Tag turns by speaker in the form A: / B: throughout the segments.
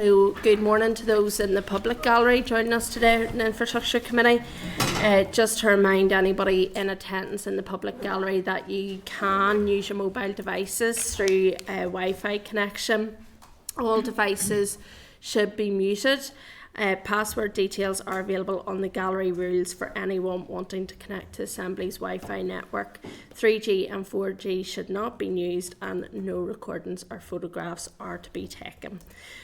A: So, good morning to those in the public gallery joining us today in the Infrastructure Committee. Just to remind anybody in attendance in the public gallery that you can use your mobile devices through a Wi-Fi connection. All devices should be muted. Password details are available on the gallery rules for anyone wanting to connect to Assembly's Wi-Fi network. 3G and 4G should not be used, and no recordings or photographs are to be taken.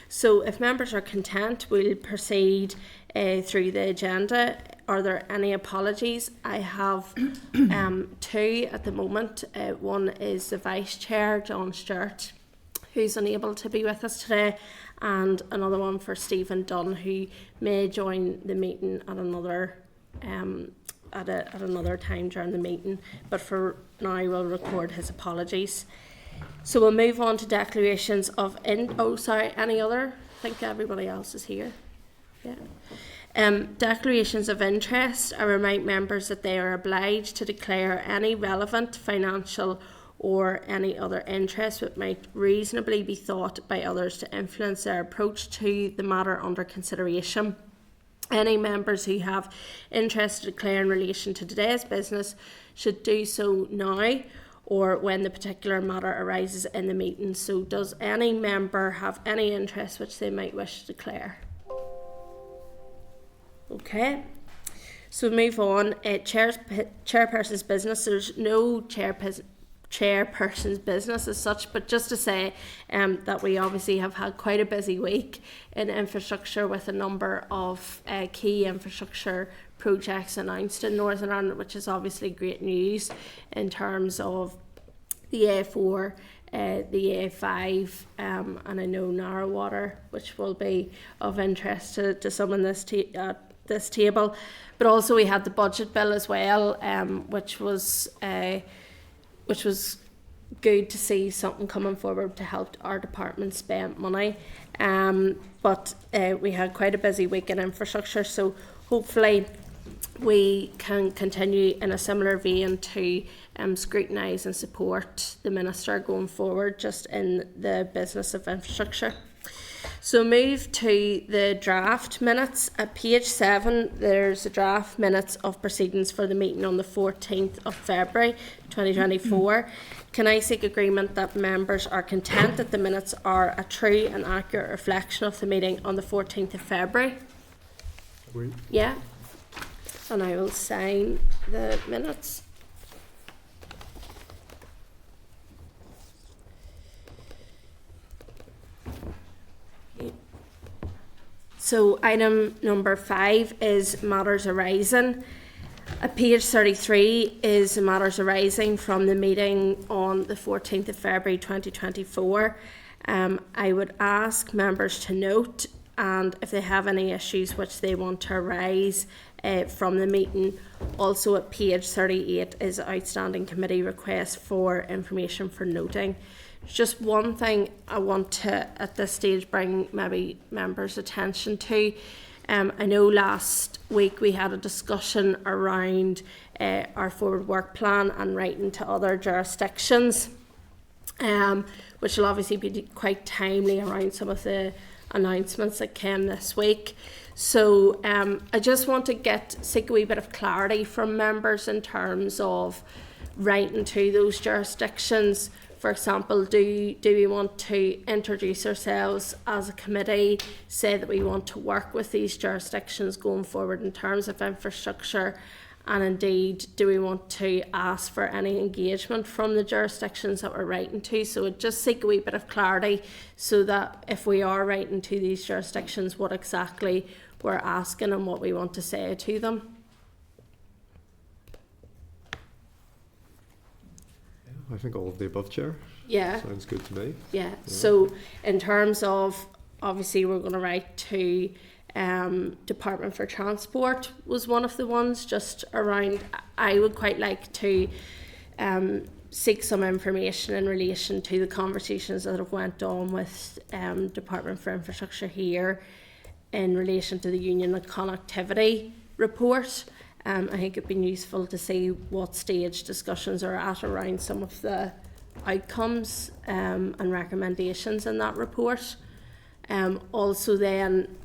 A: So if members are content, we'll proceed through the agenda. Are there any apologies? I have two at the moment. One is the Vice Chair, John Stewart, who's unable to be with us today, and another one for Stephen Dunn, who may join the meeting at another at another time during the meeting, but for now we'll record his apologies. So we'll move on to declarations of any other? I think everybody else is here. Yeah. Declarations of interest. I remind members that they are obliged to declare any relevant financial or any other interest that might reasonably be thought by others to influence their approach to the matter under consideration. Any members who have interest to declare in relation to today's business should do so now or when the particular matter arises in the meeting. So does any member have any interest which they might wish to declare? Okay. So move on. Chairperson's business. There's no chairperson's business as such, but just to say that we obviously have had quite a busy week in infrastructure with a number of key infrastructure projects announced in Northern Ireland, which is obviously great news in terms of the A4, the A5, and I know Narrowwater, which will be of interest to some in this table. But also we had the budget bill as well, which was good to see something coming forward to help our department spend money. But we had quite a busy week in infrastructure, so hopefully we can continue in a similar vein to scrutinise and support the Minister going forward just in the business of infrastructure. So move to the draft minutes. At page 7, there's a draft minutes of proceedings for the meeting on the 14th of February 2024. Can I seek agreement that members are content that the minutes are a true and accurate reflection of the meeting on the 14th of February?
B: Agreed.
A: Yeah. And I will sign the minutes. So item number 5 is matters arising. Page 33 is matters arising from the meeting on the 14th of February 2024. I would ask members to note, and if they have any issues which they want to arise from the meeting. Also at page 38 is outstanding committee request for information for noting. Just one thing I want to, at this stage, bring maybe members' attention to. I know last week we had a discussion around our forward work plan and writing to other jurisdictions, which will obviously be quite timely around some of the announcements that came this week. So I just want to seek a wee bit of clarity from members in terms of writing to those jurisdictions. For example, do we want to introduce ourselves as a committee, say that we want to work with these jurisdictions going forward in terms of infrastructure, and indeed do we want to ask for any engagement from the jurisdictions that we're writing to? So it just seek a wee bit of clarity so that if we are writing to these jurisdictions, what exactly we're asking and what we want to say to them.
B: I think all of the above, Chair.
A: Yeah.
B: Sounds good to me.
A: Yeah. So in terms of, obviously we're going to write to Department for Transport was one of the ones just around. I would quite like to seek some information in relation to the conversations that have went on with Department for Infrastructure here in relation to the Union and Connectivity report. I think it'd been useful to see what stage discussions are at around some of the outcomes and recommendations in that report. Also then,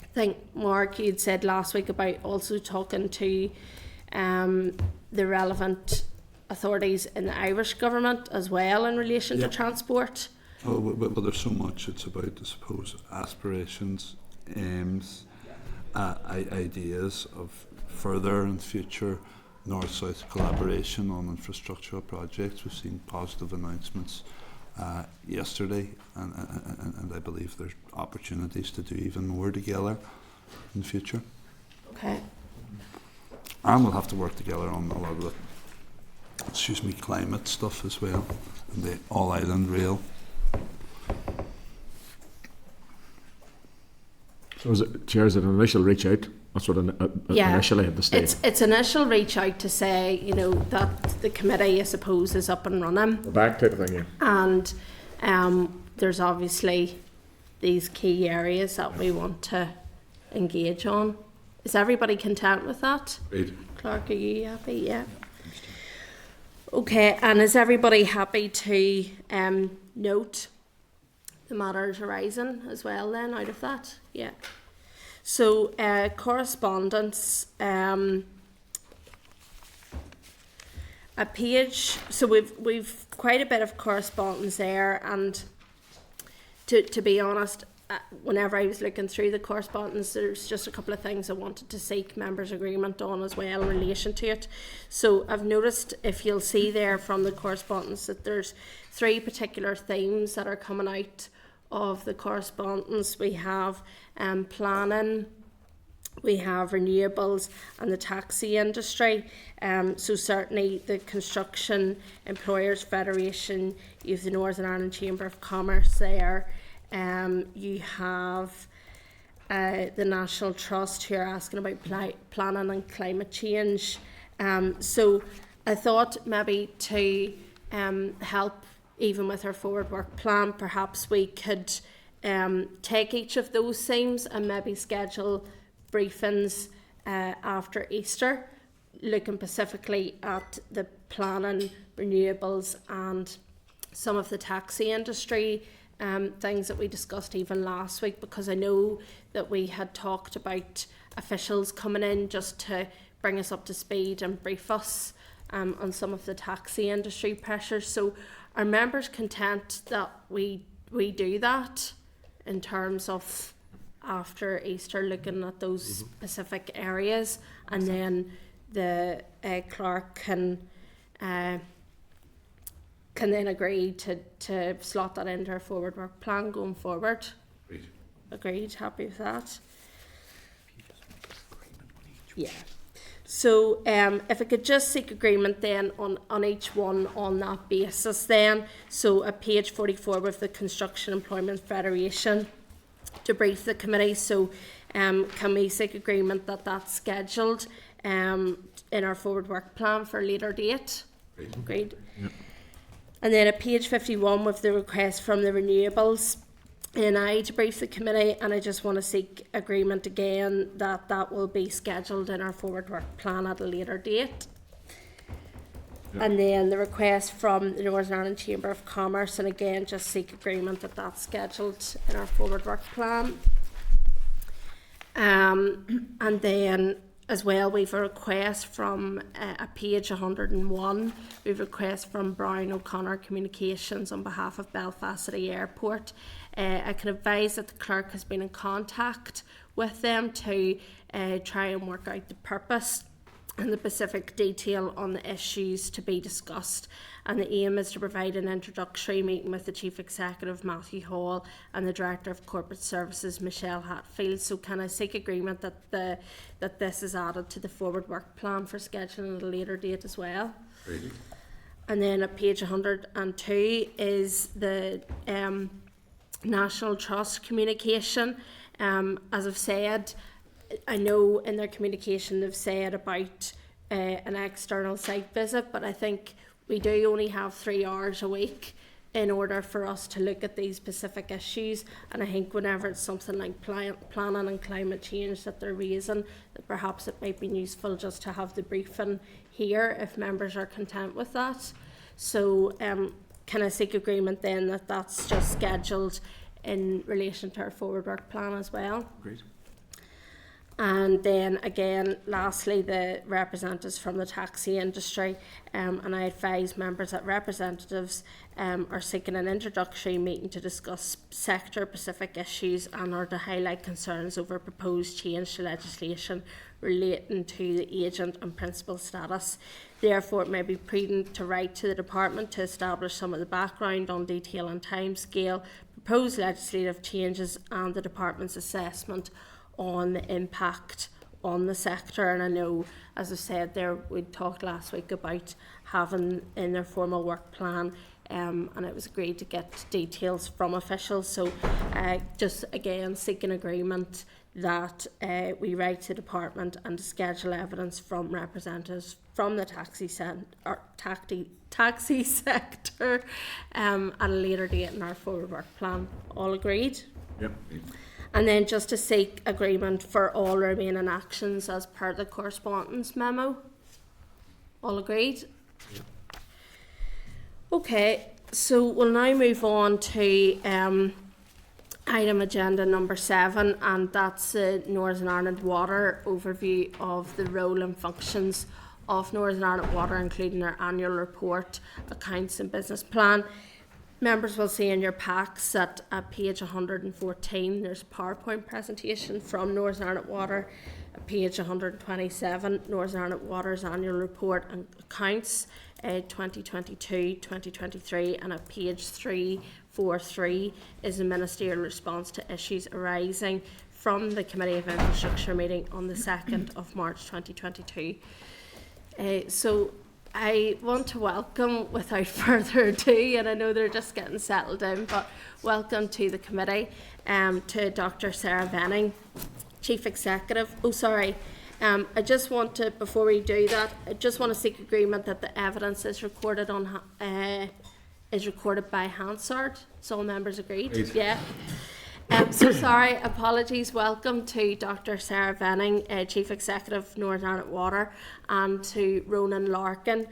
A: I think Mark, you'd said last week about also talking to the relevant authorities in the Irish government as well in relation to transport.
C: Oh, well, there's so much. It's about, I suppose, aspirations, aims, ideas of further and future north-south collaboration on infrastructural projects. We've seen positive announcements yesterday, and I believe there's opportunities to do even more together in the future.
A: Okay.
C: And we'll have to work together on a lot of the, climate stuff as well, and the all-island rail.
D: So Chair, is it an initial reach out? That's what initially at the stage.
A: It's initial reach out to say, you know, that the committee, I suppose, is up and running.
D: We're back type of thing, yeah.
A: And there's obviously these key areas that we want to engage on. Is everybody content with that?
D: Right.
A: Clark, are you happy? Yeah. Okay, and is everybody happy to note the matters arising as well then out of that? Yeah. So correspondence, a page. So we've quite a bit of correspondence there, and to be honest, whenever I was looking through the correspondence, there's just a couple of things I wanted to seek members' agreement on as well in relation to it. So I've noticed, if you'll see there from the correspondence, that there's 3 particular themes that are coming out of the correspondence. We have planning, we have renewables, and the taxi industry. So certainly the Construction Employers Federation, you have the Northern Ireland Chamber of Commerce there. You have the National Trust who are asking about planning and climate change. So I thought maybe to help even with our forward work plan, perhaps we could take each of those themes and maybe schedule briefings after Easter, looking specifically at the planning, renewables, and some of the taxi industry things that we discussed even last week, because I know that we had talked about officials coming in just to bring us up to speed and brief us on some of the taxi industry pressures. So are members content that we do that in terms of after Easter looking at those specific areas, and then the clerk can then agree to slot that into our forward work plan going forward? Agreed. Happy with that? Yeah. So if I could just seek agreement then on each one on that basis then. So at page 44 with the Construction Employment Federation to brief the committee. So can we seek agreement that that's scheduled in our forward work plan for a later date? Agreed. Yep. And then at page 51 with the request from the renewables and I to brief the committee, and I just want to seek agreement again that that will be scheduled in our forward work plan at a later date. Yep. And then the request from the Northern Ireland Chamber of Commerce, and again just seek agreement that that's scheduled in our forward work plan. And then as well, we've a request from a page 101. We've a request from Brown O'Connor Communications on behalf of Belfast City Airport. I can advise that the clerk has been in contact with them to try and work out the purpose and the specific detail on the issues to be discussed. And the aim is to provide an introductory meeting with the Chief Executive, Matthew Hall, and the Director of Corporate Services, Michelle Hatfield. So can I seek agreement that this is added to the forward work plan for scheduling at a later date as well?
C: Really?
A: And then at page 102 is the National Trust communication. As I've said, I know in their communication they've said about an external site visit, but I think we do only have 3 hours a week in order for us to look at these specific issues. And I think whenever it's something like planning and climate change that they're raising, that perhaps it might be useful just to have the briefing here if members are content with that. So can I seek agreement then that that's just scheduled in relation to our forward work plan as well.
D: Great.
A: And then again, lastly, the representatives from the taxi industry, and I advise members that representatives are seeking an introductory meeting to discuss sector-specific issues and or to highlight concerns over proposed change to legislation relating to the agent and principal status. Therefore, it may be prudent to write to the department to establish some of the background on detail and timescale, proposed legislative changes and the department's assessment on the impact on the sector. And I know, as I said there, we talked last week about having in their formal work plan, and it was agreed to get details from officials. So just again seeking agreement that we write to the department and schedule evidence from representatives from the taxi sector at a later date in our forward work plan. All agreed?
D: Yep.
A: And then just to seek agreement for all remaining actions as per the correspondence memo. All agreed?
B: Yep.
A: Okay, so we'll now move on to item agenda number 7, and that's the Northern Ireland Water overview of the role and functions of Northern Ireland Water, including their annual report, accounts and business plan. Members will see in your packs that at page 114 there's a PowerPoint presentation from Northern Ireland Water. At page 127, Northern Ireland Water's annual report and accounts 2022-2023, and at page 343 is the ministerial response to issues arising from the Committee of Infrastructure meeting on the 2nd of March 2022. So I want to welcome, without further ado, and I know they're just getting settled in, but welcome to the committee, to Dr. Sarah Venning, Chief Executive. I just want to, before we do that, I just want to seek agreement that the evidence is recorded on by Hansard. So all members agreed?
D: Agreed.
A: Yeah. Apologies. Welcome to Dr. Sarah Venning, Chief Executive, Northern Ireland Water, and to Ronan Larkin,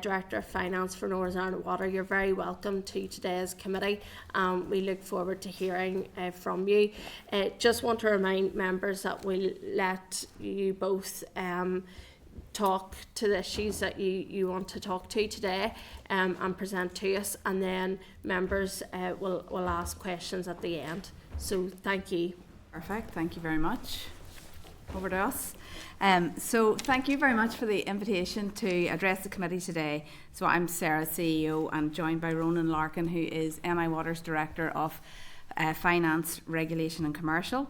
A: Director of Finance for Northern Ireland Water. You're very welcome to today's committee. We look forward to hearing from you. Just want to remind members that we'll let you both talk to the issues that you want to talk to today, and present to us, and then members will ask questions at the end. So thank you.
E: Perfect, thank you very much. Over to us. So thank you very much for the invitation to address the committee today. So I'm Sarah, CEO, and joined by Ronan Larkin, who is NI Water's Director of Finance, Regulation and Commercial.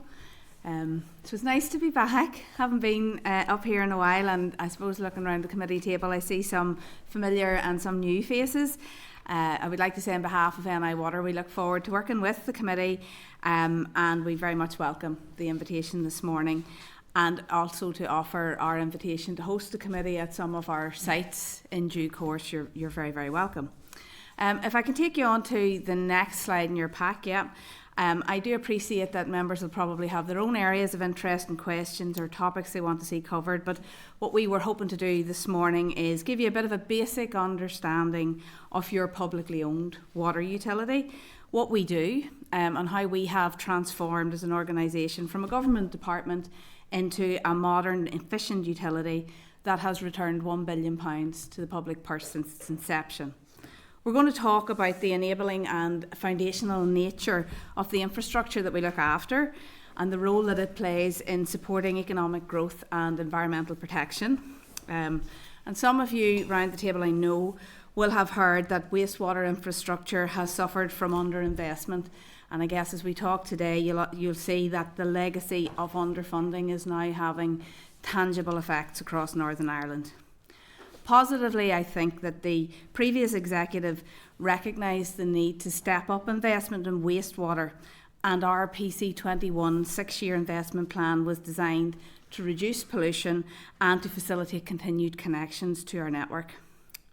E: So it's nice to be back. Haven't been up here in a while, and I suppose looking around the committee table I see some familiar and some new faces. I would like to say on behalf of NI Water we look forward to working with the committee, and we very much welcome the invitation this morning, and also to offer our invitation to host the committee at some of our sites in due course. You're very, very welcome. If I can take you on to the next slide in your pack, I do appreciate that members will probably have their own areas of interest and questions or topics they want to see covered, but what we were hoping to do this morning is give you a bit of a basic understanding of your publicly owned water utility, what we do, and how we have transformed as an organisation from a government department into a modern, efficient utility that has returned £1 billion to the public purse since its inception. We're going to talk about the enabling and foundational nature of the infrastructure that we look after and the role that it plays in supporting economic growth and environmental protection. And some of you around the table, I know, will have heard that wastewater infrastructure has suffered from underinvestment. And I guess as we talk today, you'll see that the legacy of underfunding is now having tangible effects across Northern Ireland. Positively, I think that the previous executive recognised the need to step up investment in wastewater, and our PC21 6-year investment plan was designed to reduce pollution and to facilitate continued connections to our network.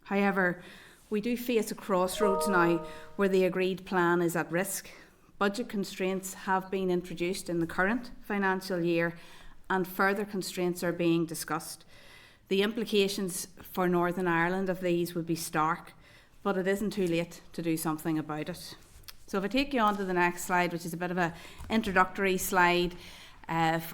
E: However, we do face a crossroads now where the agreed plan is at risk. Budget constraints have been introduced in the current financial year, and further constraints are being discussed. The implications for Northern Ireland of these would be stark, but it isn't too late to do something about it. So if I take you on to the next slide, which is a bit of an introductory slide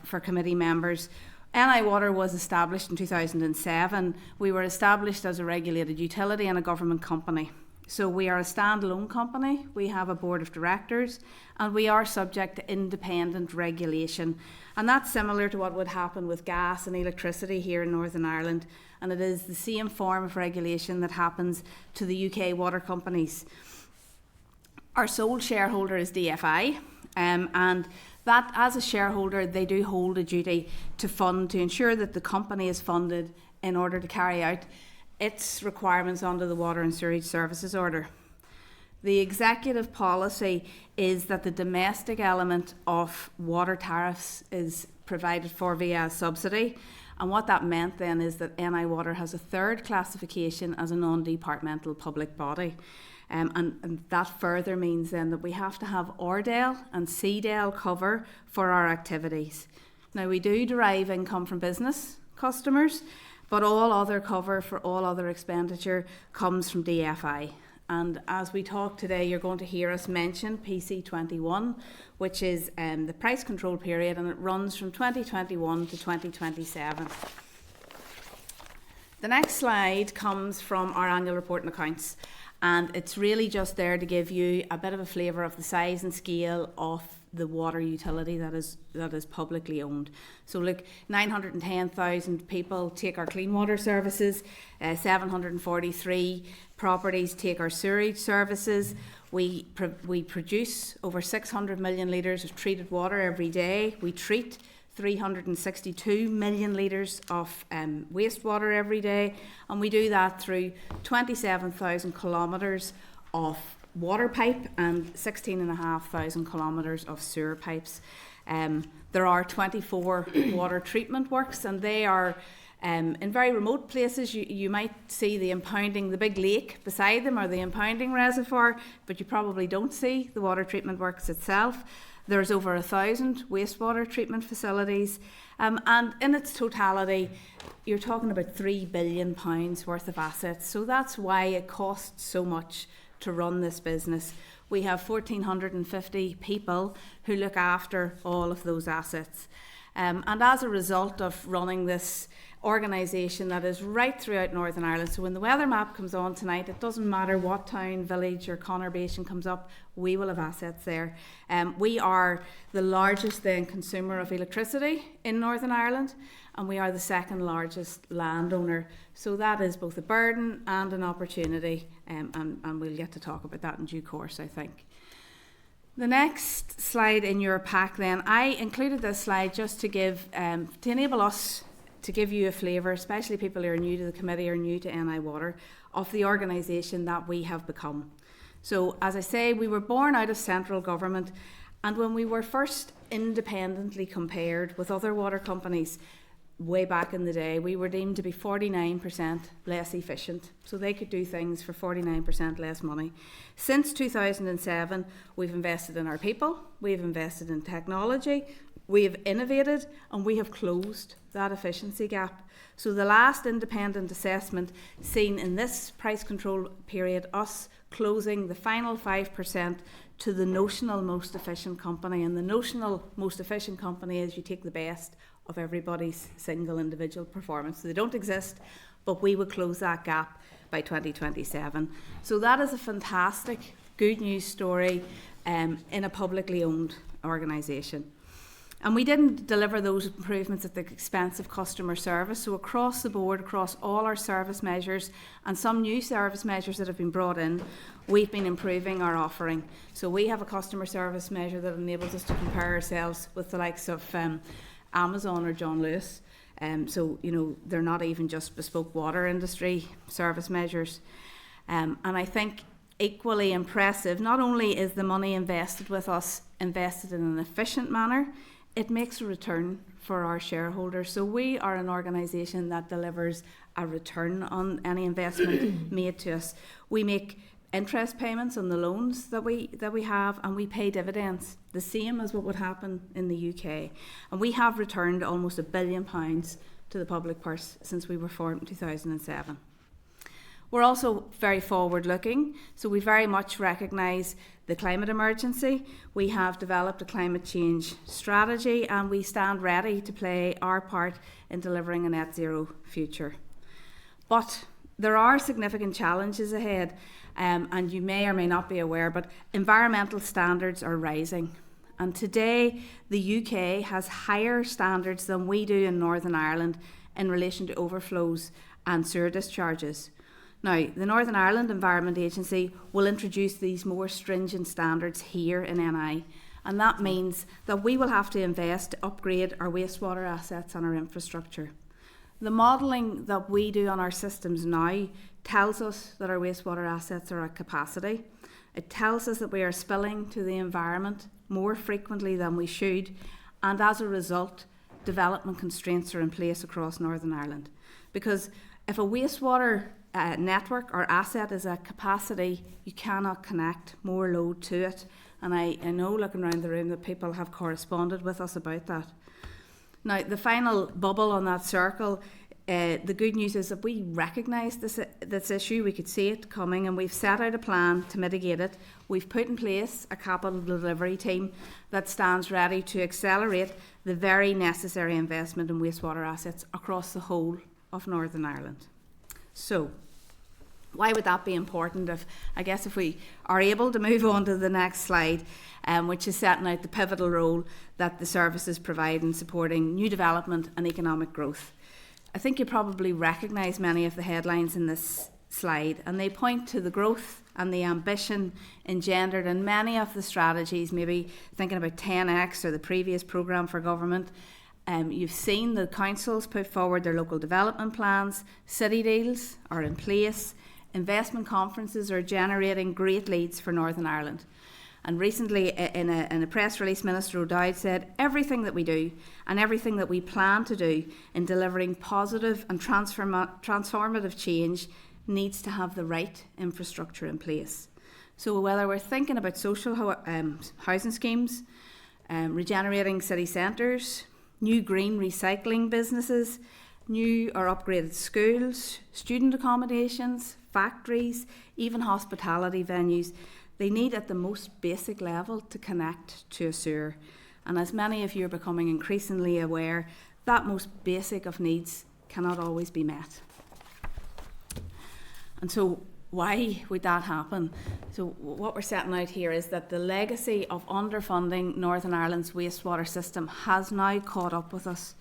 E: for committee members. NI Water was established in 2007. We were established as a regulated utility and a government company. So we are a standalone company, we have a board of directors, and we are subject to independent regulation. And that's similar to what would happen with gas and electricity here in Northern Ireland. And it is the same form of regulation that happens to the UK water companies. Our sole shareholder is DFI, and that as a shareholder, they do hold a duty to ensure that the company is funded in order to carry out its requirements under the Water and Sewerage Services Order. The executive policy is that the domestic element of water tariffs is provided for via a subsidy, and what that meant then is that NI Water has a third classification as a non-departmental public body. And that further means then that we have to have RDEL and CDEL cover for our activities. Now we do derive income from business customers, but all other cover for all other expenditure comes from DFI. And as we talk today, you're going to hear us mention PC21, which is the price control period, and it runs from 2021 to 2027. The next slide comes from our annual report and accounts, and it's really just there to give you a bit of a flavour of the size and scale of the water utility that is publicly owned. So look, 910,000 people take our clean water services, 743 properties take our sewerage services. We produce over 600 million litres of treated water every day. We treat 362 million litres of wastewater every day, and we do that through 27,000 kilometres of water pipe and 16,500 kilometres of sewer pipes. There are 24 water treatment works, and they are in very remote places. You might see the impounding, the big lake beside them, or the impounding reservoir, but you probably don't see the water treatment works itself. There's over 1,000 wastewater treatment facilities, and in its totality, you're talking about £3 billion worth of assets. So that's why it costs so much to run this business. We have 1,450 people who look after all of those assets. And as a result of running this organisation that is right throughout Northern Ireland, so when the weather map comes on tonight, it doesn't matter what town, village or conurbation comes up, we will have assets there. We are the largest then consumer of electricity in Northern Ireland, and we are the second largest landowner. So that is both a burden and an opportunity, and we'll get to talk about that in due course, I think. The next slide in your pack then, I included this slide just to give, to enable us to give you a flavour, especially people who are new to the committee or new to NI Water, of the organisation that we have become. So as I say, we were born out of central government, and when we were first independently compared with other water companies way back in the day, we were deemed to be 49% less efficient. So they could do things for 49% less money. Since 2007, we've invested in our people, we've invested in technology, we have innovated, and we have closed that efficiency gap. So the last independent assessment seen in this price control period, us closing the final 5% to the notional most efficient company. And the notional most efficient company is you take the best of everybody's single individual performance. So they don't exist, but we would close that gap by 2027. So that is a fantastic good news story in a publicly owned organisation. And we didn't deliver those improvements at the expense of customer service. So across the board, across all our service measures and some new service measures that have been brought in, we've been improving our offering. So we have a customer service measure that enables us to compare ourselves with the likes of Amazon or John Lewis. So, you know, they're not even just bespoke water industry service measures. And I think equally impressive, not only is the money invested with us invested in an efficient manner, it makes a return for our shareholders. So we are an organisation that delivers a return on any investment made to us. We make interest payments on the loans that we have, and we pay dividends, the same as what would happen in the UK. And we have returned almost £1 billion to the public purse since we were formed in 2007. We're also very forward-looking, so we very much recognise the climate emergency. We have developed a climate change strategy, and we stand ready to play our part in delivering a net zero future. But there are significant challenges ahead, and you may or may not be aware, but environmental standards are rising. And today, the UK has higher standards than we do in Northern Ireland in relation to overflows and sewer discharges. Now, the Northern Ireland Environment Agency will introduce these more stringent standards here in NI, and that means that we will have to invest to upgrade our wastewater assets and our infrastructure. The modelling that we do on our systems now tells us that our wastewater assets are at capacity. It tells us that we are spilling to the environment more frequently than we should, and as a result, development constraints are in place across Northern Ireland. Because if a wastewater network or asset is at capacity, you cannot connect more load to it. And I know, looking around the room, that people have corresponded with us about that. Now, the final bubble on that circle, the good news is that we recognise this issue, we could see it coming, and we've set out a plan to mitigate it. We've put in place a capital delivery team that stands ready to accelerate the very necessary investment in wastewater assets across the whole of Northern Ireland. So, why would that be important? If we are able to move on to the next slide, which is setting out the pivotal role that the services provide in supporting new development and economic growth. I think you probably recognise many of the headlines in this slide, and they point to the growth and the ambition engendered in many of the strategies, maybe thinking about 10X or the previous programme for government. You've seen the councils put forward their local development plans, city deals are in place, investment conferences are generating great leads for Northern Ireland. And recently, in a press release, Minister O'Dowd said everything that we do and everything that we plan to do in delivering positive and transformative change needs to have the right infrastructure in place. So whether we're thinking about social housing schemes, regenerating city centres, new green recycling businesses, new or upgraded schools, student accommodations, factories, even hospitality venues, they need at the most basic level to connect to a sewer. And as many of you are becoming increasingly aware, that most basic of needs cannot always be met. And so why would that happen? So what we're setting out here is that the legacy of underfunding Northern Ireland's wastewater system has now caught up with us.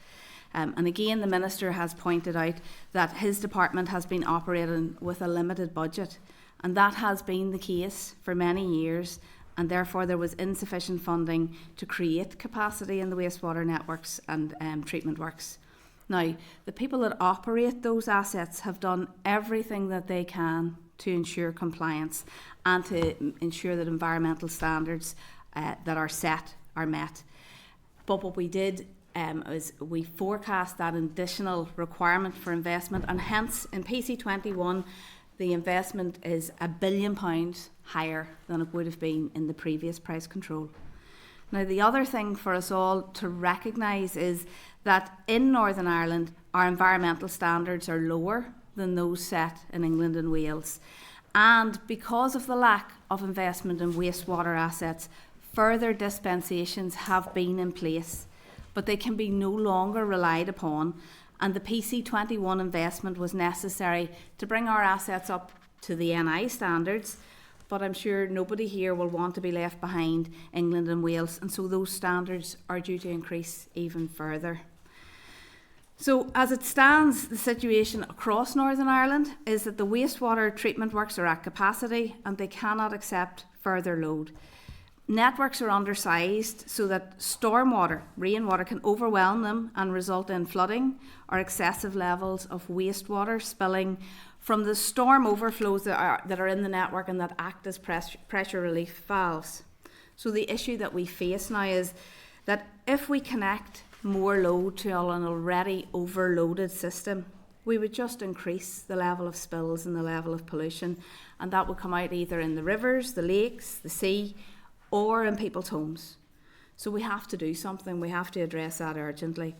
E: And again, the Minister has pointed out that his department has been operating with a limited budget, and that has been the case for many years, and therefore there was insufficient funding to create capacity in the wastewater networks and treatment works. Now, the people that operate those assets have done everything that they can to ensure compliance and to ensure that environmental standards that are set are met. But what we did is we forecast that additional requirement for investment, and hence in PC21 the investment is £1 billion higher than it would have been in the previous price control. Now, the other thing for us all to recognise is that in Northern Ireland our environmental standards are lower than those set in England and Wales, and because of the lack of investment in wastewater assets, further dispensations have been in place, but they can be no longer relied upon, and the PC21 investment was necessary to bring our assets up to the NI standards. But I'm sure nobody here will want to be left behind England and Wales, and so those standards are due to increase even further. So as it stands, the situation across Northern Ireland is that the wastewater treatment works are at capacity and they cannot accept further load. Networks are undersized so that stormwater, rainwater, can overwhelm them and result in flooding or excessive levels of wastewater spilling from the storm overflows that are in the network and that act as pressure relief valves. So the issue that we face now is that if we connect more load to an already overloaded system, we would just increase the level of spills and the level of pollution, and that would come out either in the rivers, the lakes, the sea, or in people's homes. So we have to do something, we have to address that urgently.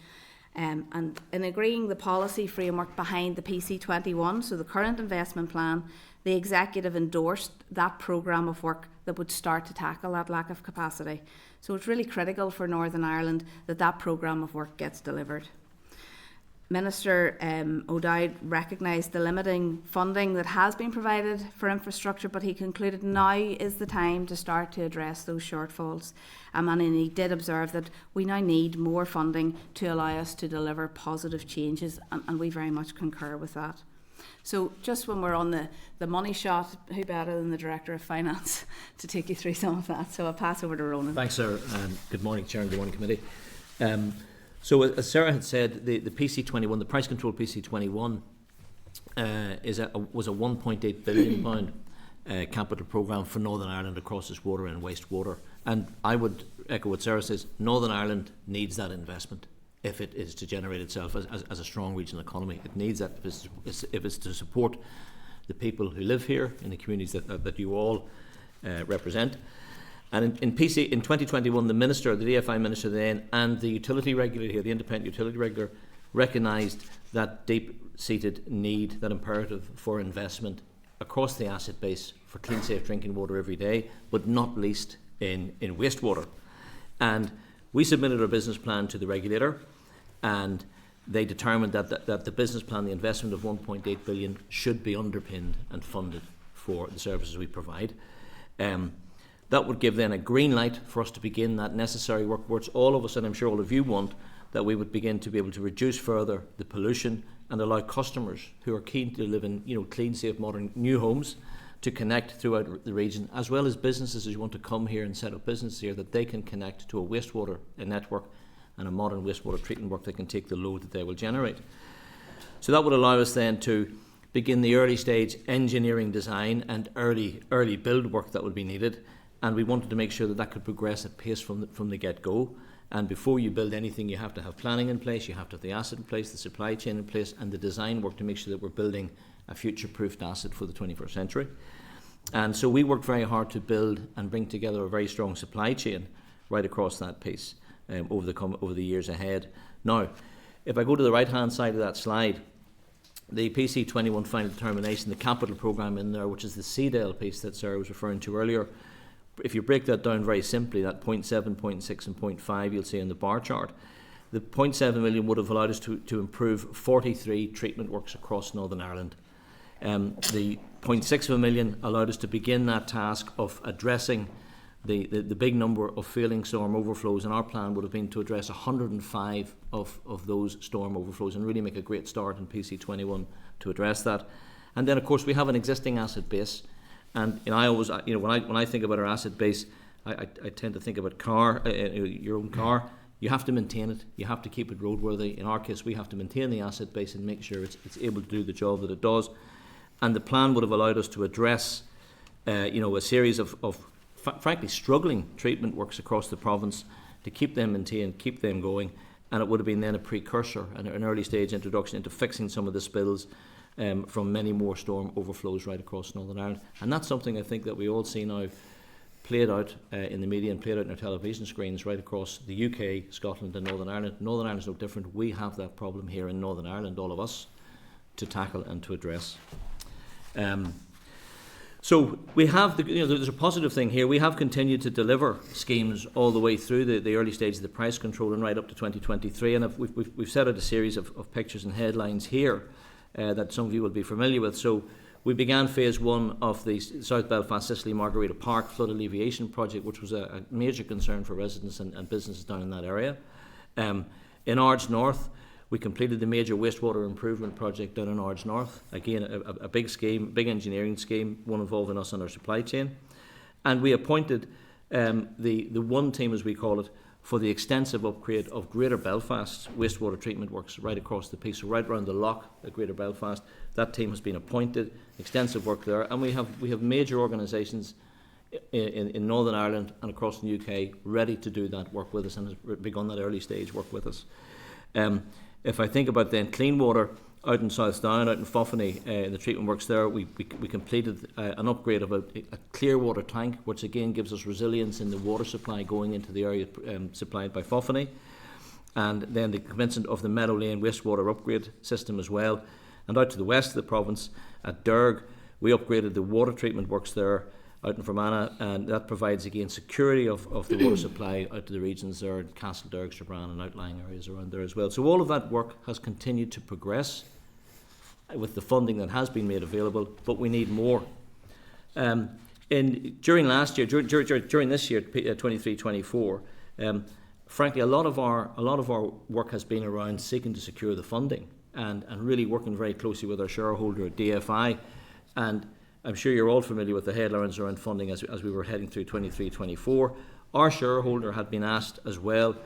E: And in agreeing the policy framework behind the PC21, so the current investment plan, the executive endorsed that programme of work that would start to tackle that lack of capacity. So it's really critical for Northern Ireland that that programme of work gets delivered. Minister O'Dowd recognised the limiting funding that has been provided for infrastructure, but he concluded now is the time to start to address those shortfalls. And he did observe that we now need more funding to allow us to deliver positive changes, and we very much concur with that. So just when we're on the money shot, who better than the Director of Finance to take you through some of that? So I'll pass over to Ronan.
F: Thanks, Sarah, and good morning, Chair, and good morning, Committee. So as Sarah had said, the PC21, the price control PC21 was a £1.8 billion capital programme for Northern Ireland across its water and wastewater. And I would echo what Sarah says, Northern Ireland needs that investment if it is to generate itself as a strong regional economy. It needs that if it's to support the people who live here in the communities that you all represent. And in 2021, the DFI Minister then, and the utility regulator here, the independent utility regulator, recognised that deep-seated need, that imperative for investment across the asset base for clean, safe drinking water every day, but not least in wastewater. And we submitted our business plan to the regulator, and they determined that the business plan, the investment of £1.8 billion, should be underpinned and funded for the services we provide. That would give then a green light for us to begin that necessary work, which all of us, and I'm sure all of you want, that we would begin to be able to reduce further the pollution and allow customers who are keen to live in clean, safe, modern new homes to connect throughout the region, as well as businesses who want to come here and set up business here, that they can connect to a wastewater network and a modern wastewater treatment work that can take the load that they will generate. So that would allow us then to begin the early stage engineering design and early build work that would be needed. And we wanted to make sure that could progress at pace from the get-go. And before you build anything, you have to have planning in place, you have to have the asset in place, the supply chain in place, and the design work to make sure that we're building a future-proofed asset for the 21st century. And so we worked very hard to build and bring together a very strong supply chain right across that piece over the years ahead. Now, if I go to the right-hand side of that slide, the PC21 final determination, the capital programme in there, which is the CDEL piece that Sarah was referring to earlier, if you break that down very simply, that 0.7, 0.6 and 0.5 you'll see in the bar chart, the 0.7 million would have allowed us to improve 43 treatment works across Northern Ireland. The 0.6 of a million allowed us to begin that task of addressing the big number of failing storm overflows, and our plan would have been to address 105 of those storm overflows and really make a great start in PC21 to address that. And then of course we have an existing asset base. And I always, when I think about our asset base, I tend to think about your own car. You have to maintain it. You have to keep it roadworthy. In our case, we have to maintain the asset base and make sure it's able to do the job that it does. And the plan would have allowed us to address, a series of frankly struggling treatment works across the province to keep them maintained, keep them going. And it would have been then a precursor and an early stage introduction into fixing some of the spills from many more storm overflows right across Northern Ireland. And that's something I think that we all see now played out in the media and played out in our television screens right across the UK, Scotland and Northern Ireland. Northern Ireland is no different. We have that problem here in Northern Ireland, all of us, to tackle and to address. So we have, there's a positive thing here. We have continued to deliver schemes all the way through the early stages of the price control and right up to 2023. And we've set out a series of pictures and headlines here that some of you will be familiar with. So we began phase one of the South Belfast Sicily Margarita Park flood alleviation project, which was a major concern for residents and businesses down in that area. In Ards North, we completed the major wastewater improvement project down in Ards North. Again, a big scheme, big engineering scheme, one involving us on our supply chain. And we appointed the one team, as we call it, for the extensive upgrade of Greater Belfast wastewater treatment works right across the piece, so right around the lock at Greater Belfast. That team has been appointed, extensive work there, and we have major organisations in Northern Ireland and across the UK ready to do that work with us and has begun that early stage work with us. If I think about then clean water out in South Down, out in Foffany, in the treatment works there, we completed an upgrade of a clear water tank, which again gives us resilience in the water supply going into the area supplied by Foffany. and then the commencement of the Meadow Lane wastewater upgrade system as well. And out to the west of the province at Derg, we upgraded the water treatment works there out in Fermanagh, and that provides again security of the water supply out to the regions there in Castle Derg, Strabane and outlying areas around there as well. So all of that work has continued to progress with the funding that has been made available, but we need more. During last year, during this year, 23-24, frankly, a lot of our work has been around seeking to secure the funding and really working very closely with our shareholder DFI. And I'm sure you're all familiar with the headlines around funding as we were heading through 23-24. Our shareholder had been asked as well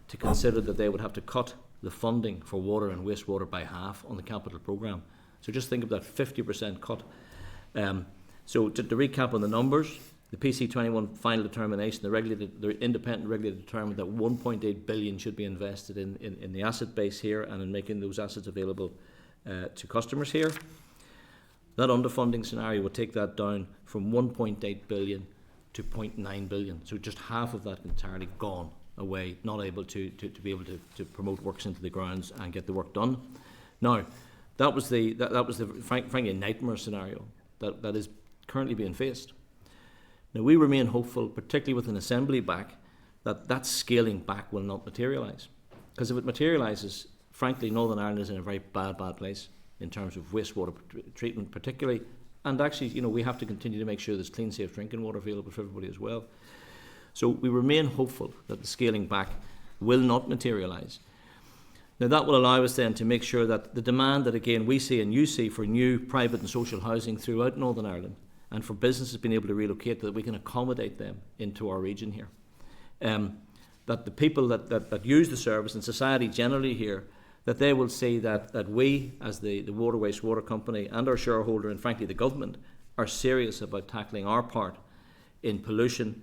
F: to consider that they would have to cut the funding for water and wastewater by half on the capital programme. So just think of that 50% cut. So to recap on the numbers, the PC21 final determination, the independent regulator determined that 1.8 billion should be invested in the asset base here and in making those assets available to customers here. That underfunding scenario would take that down from 1.8 billion to 0.9 billion. So just half of that entirely gone away, not able to be able to promote works into the grounds and get the work done. Now, that was the frankly a nightmare scenario that is currently being faced. Now, we remain hopeful, particularly with an assembly back, that scaling back will not materialise. Because if it materialises, frankly, Northern Ireland is in a very bad place in terms of wastewater treatment particularly. And actually, we have to continue to make sure there's clean, safe drinking water available for everybody as well. So we remain hopeful that the scaling back will not materialise. Now, that will allow us then to make sure that the demand that, again, we see and you see for new private and social housing throughout Northern Ireland and for businesses being able to relocate, that we can accommodate them into our region here. That the people that use the service and society generally here, that they will see that we, as the Water Wastewater Company and our shareholder and frankly the government, are serious about tackling our part in pollution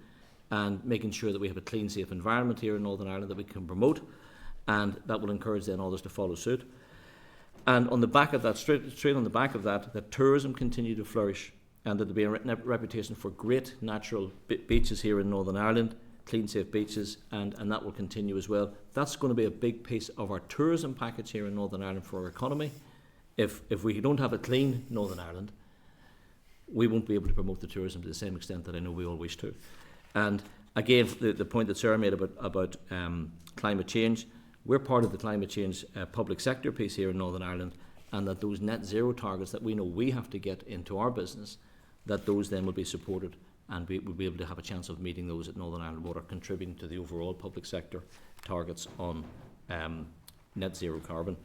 F: and making sure that we have a clean, safe environment here in Northern Ireland that we can promote, and that will encourage then others to follow suit. And on the back of that, straight on the back of that tourism continue to flourish, and that there be a reputation for great natural beaches here in Northern Ireland, clean, safe beaches, and that will continue as well. That's going to be a big piece of our tourism package here in Northern Ireland for our economy. If we don't have a clean Northern Ireland, we won't be able to promote the tourism to the same extent that I know we all wish to. And again, the point that Sarah made about climate change, we're part of the climate change public sector piece here in Northern Ireland, and that those net zero targets that we know we have to get into our business, that those then will be supported, and we will be able to have a chance of meeting those at Northern Ireland Water, contributing to the overall public sector targets on net zero carbon.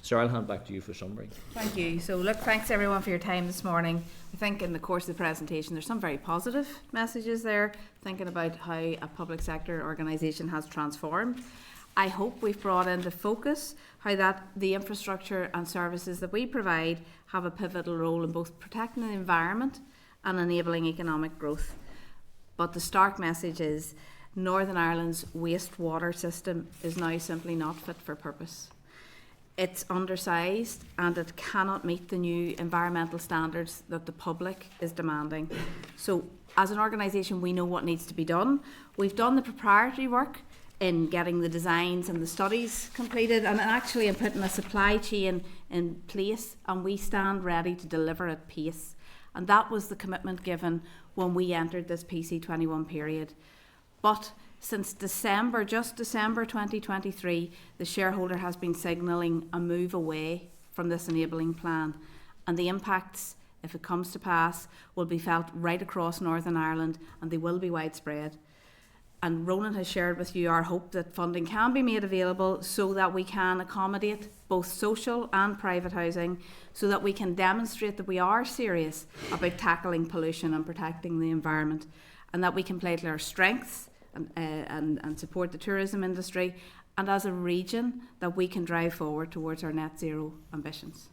F: Sarah, I'll hand back to you for summary.
E: Thank you. So look, thanks everyone for your time this morning. I think in the course of the presentation there's some very positive messages there, thinking about how a public sector organisation has transformed. I hope we've brought into focus how that the infrastructure and services that we provide have a pivotal role in both protecting the environment and enabling economic growth. But the stark message is Northern Ireland's wastewater system is now simply not fit for purpose. It's undersized and it cannot meet the new environmental standards that the public is demanding. So as an organisation, we know what needs to be done. We've done the preparatory work in getting the designs and the studies completed, and actually in putting a supply chain in place, and we stand ready to deliver at pace. And that was the commitment given when we entered this PC21 period. But since December 2023, the shareholder has been signalling a move away from this enabling plan, and the impacts, if it comes to pass, will be felt right across Northern Ireland, and they will be widespread. And Ronan has shared with you our hope that funding can be made available so that we can accommodate both social and private housing, so that we can demonstrate that we are serious about tackling pollution and protecting the environment, and that we can play to our strengths and support the tourism industry, and as a region that we can drive forward towards our net zero ambitions.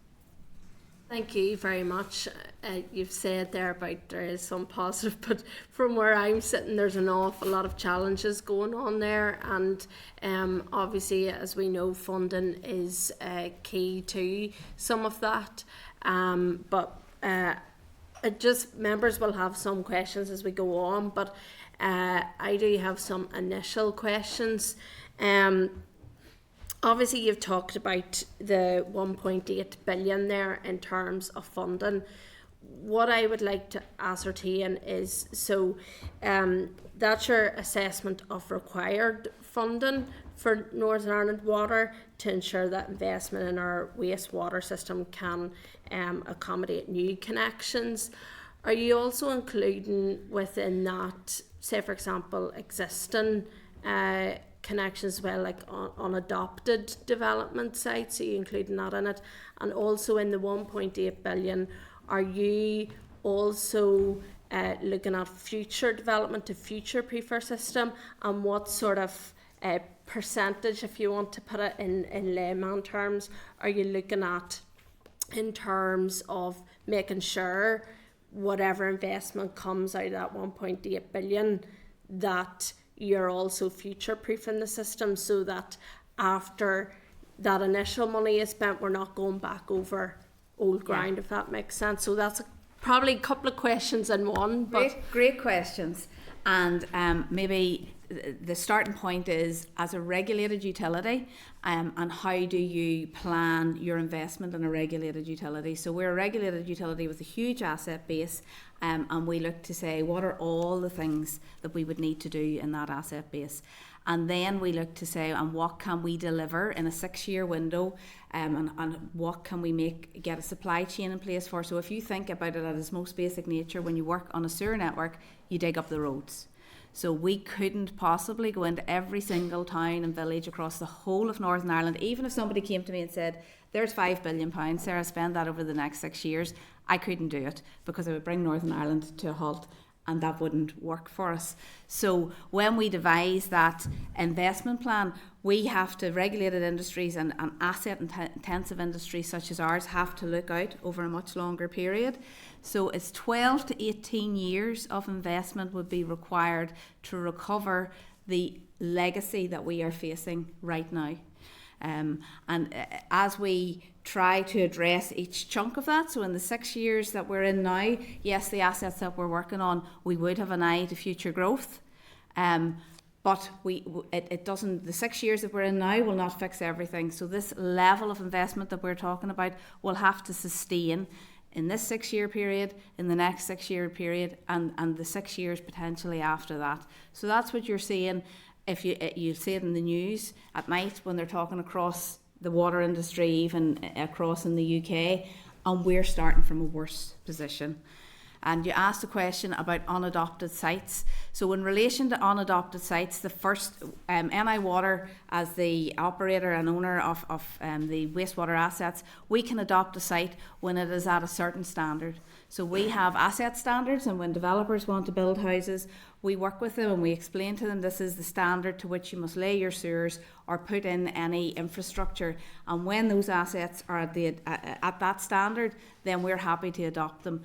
A: Thank you very much. You've said there about there is some positive, but from where I'm sitting, there's an awful lot of challenges going on there, and obviously, as we know, funding is key to some of that. But just members will have some questions as we go on, but I do have some initial questions. Obviously, you've talked about the 1.8 billion there in terms of funding. What I would like to ascertain is, that's your assessment of required funding for Northern Ireland Water to ensure that investment in our wastewater system can accommodate new connections. Are you also including within that, say for example, existing connections as well, like on adopted development sites? Are you including that in it? And also in the 1.8 billion, are you also looking at future development to future-proof our system, and what sort of percentage, if you want to put it in layman terms, are you looking at in terms of making sure whatever investment comes out of that 1.8 billion, that you're also future-proofing the system, so that after that initial money is spent, we're not going back over old ground, if that makes sense. So that's probably a couple of questions in one. But
E: Great questions. And maybe the starting point is, as a regulated utility, and how do you plan your investment in a regulated utility? So we're a regulated utility with a huge asset base, and we look to say, what are all the things that we would need to do in that asset base? And then we look to say, and what can we deliver in a 6-year window, and what can we get a supply chain in place for? So if you think about it at its most basic nature, when you work on a sewer network, you dig up the roads. So we couldn't possibly go into every single town and village across the whole of Northern Ireland. Even if somebody came to me and said, there's £5 billion, Sarah, spend that over the next 6 years, I couldn't do it, because it would bring Northern Ireland to a halt, and that wouldn't work for us. So when we devise that investment plan, we have to, regulated industries and asset intensive industries such as ours, have to look out over a much longer period. So it's 12 to 18 years of investment would be required to recover the legacy that we are facing right now. And as we try to address each chunk of that, so in the 6 years that we're in now, yes, the assets that we're working on, we would have an eye to future growth, but it doesn't. The 6 years that we're in now will not fix everything. So this level of investment that we're talking about will have to sustain in this 6-year period, in the next 6-year period, and the 6 years potentially after that. So that's what you're seeing. If you see it in the news at night when they're talking across the water industry, even across in the UK, and we're starting from a worse position. And you asked a question about unadopted sites. So in relation to unadopted sites, the first NI Water, as the operator and owner of the wastewater assets, we can adopt a site when it is at a certain standard. So we have asset standards, and when developers want to build houses, we work with them and we explain to them this is the standard to which you must lay your sewers or put in any infrastructure. And when those assets are at that standard, then we're happy to adopt them.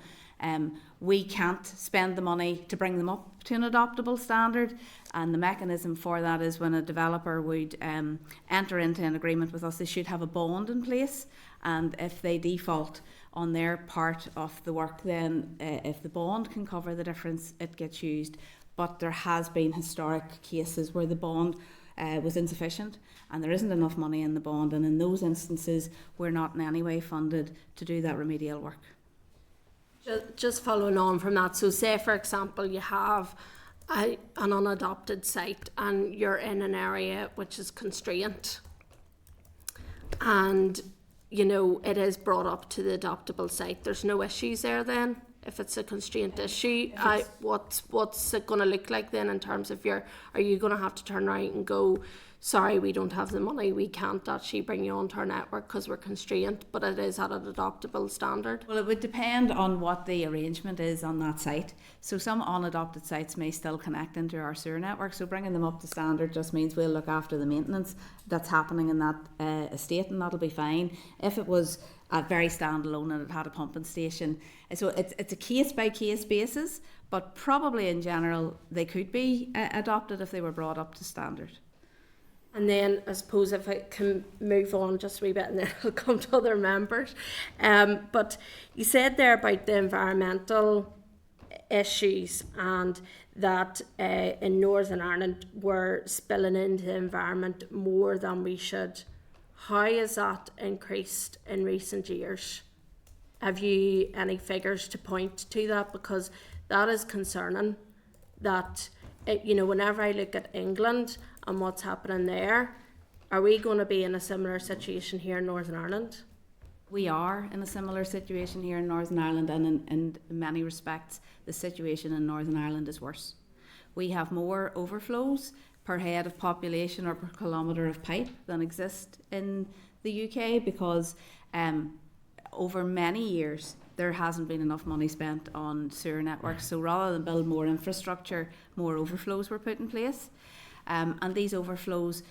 E: We can't spend the money to bring them up to an adoptable standard, and the mechanism for that is when a developer would enter into an agreement with us, they should have a bond in place, and if they default on their part of the work, then if the bond can cover the difference, it gets used. But there has been historic cases where the bond was insufficient and there isn't enough money in the bond, and in those instances we're not in any way funded to do that remedial work.
A: just following on from that, so say for example you have an unadopted site and you're in an area which is constrained, and you know it is brought up to the adoptable site, there's no issues there then? If it's a constraint issue, what's it going to look like then in terms of are you going to have to turn around and go, sorry, we don't have the money, we can't actually bring you onto our network because we're constrained, but it is at an adoptable standard?
E: Well, it would depend on what the arrangement is on that site. So some unadopted sites may still connect into our sewer network, so bringing them up to standard just means we'll look after the maintenance that's happening in that estate, and that'll be fine. If it was very standalone and it had a pumping station, so it's a case by case basis, but probably in general they could be adopted if they were brought up to standard.
A: And then I suppose if I can move on just a wee bit and then I'll come to other members. But you said there about the environmental issues and that in Northern Ireland we're spilling into the environment more than we should how has that increased in recent years? Have you any figures to point to that? Because that is concerning. That, whenever I look at England and what's happening there, are we going to be in a similar situation here in Northern Ireland?
E: We are in a similar situation here in Northern Ireland, and in many respects, the situation in Northern Ireland is worse. We have more overflows per head of population or per kilometre of pipe than exist in the UK because over many years there hasn't been enough money spent on sewer networks. So rather than build more infrastructure, more overflows were put in place. And these overflows,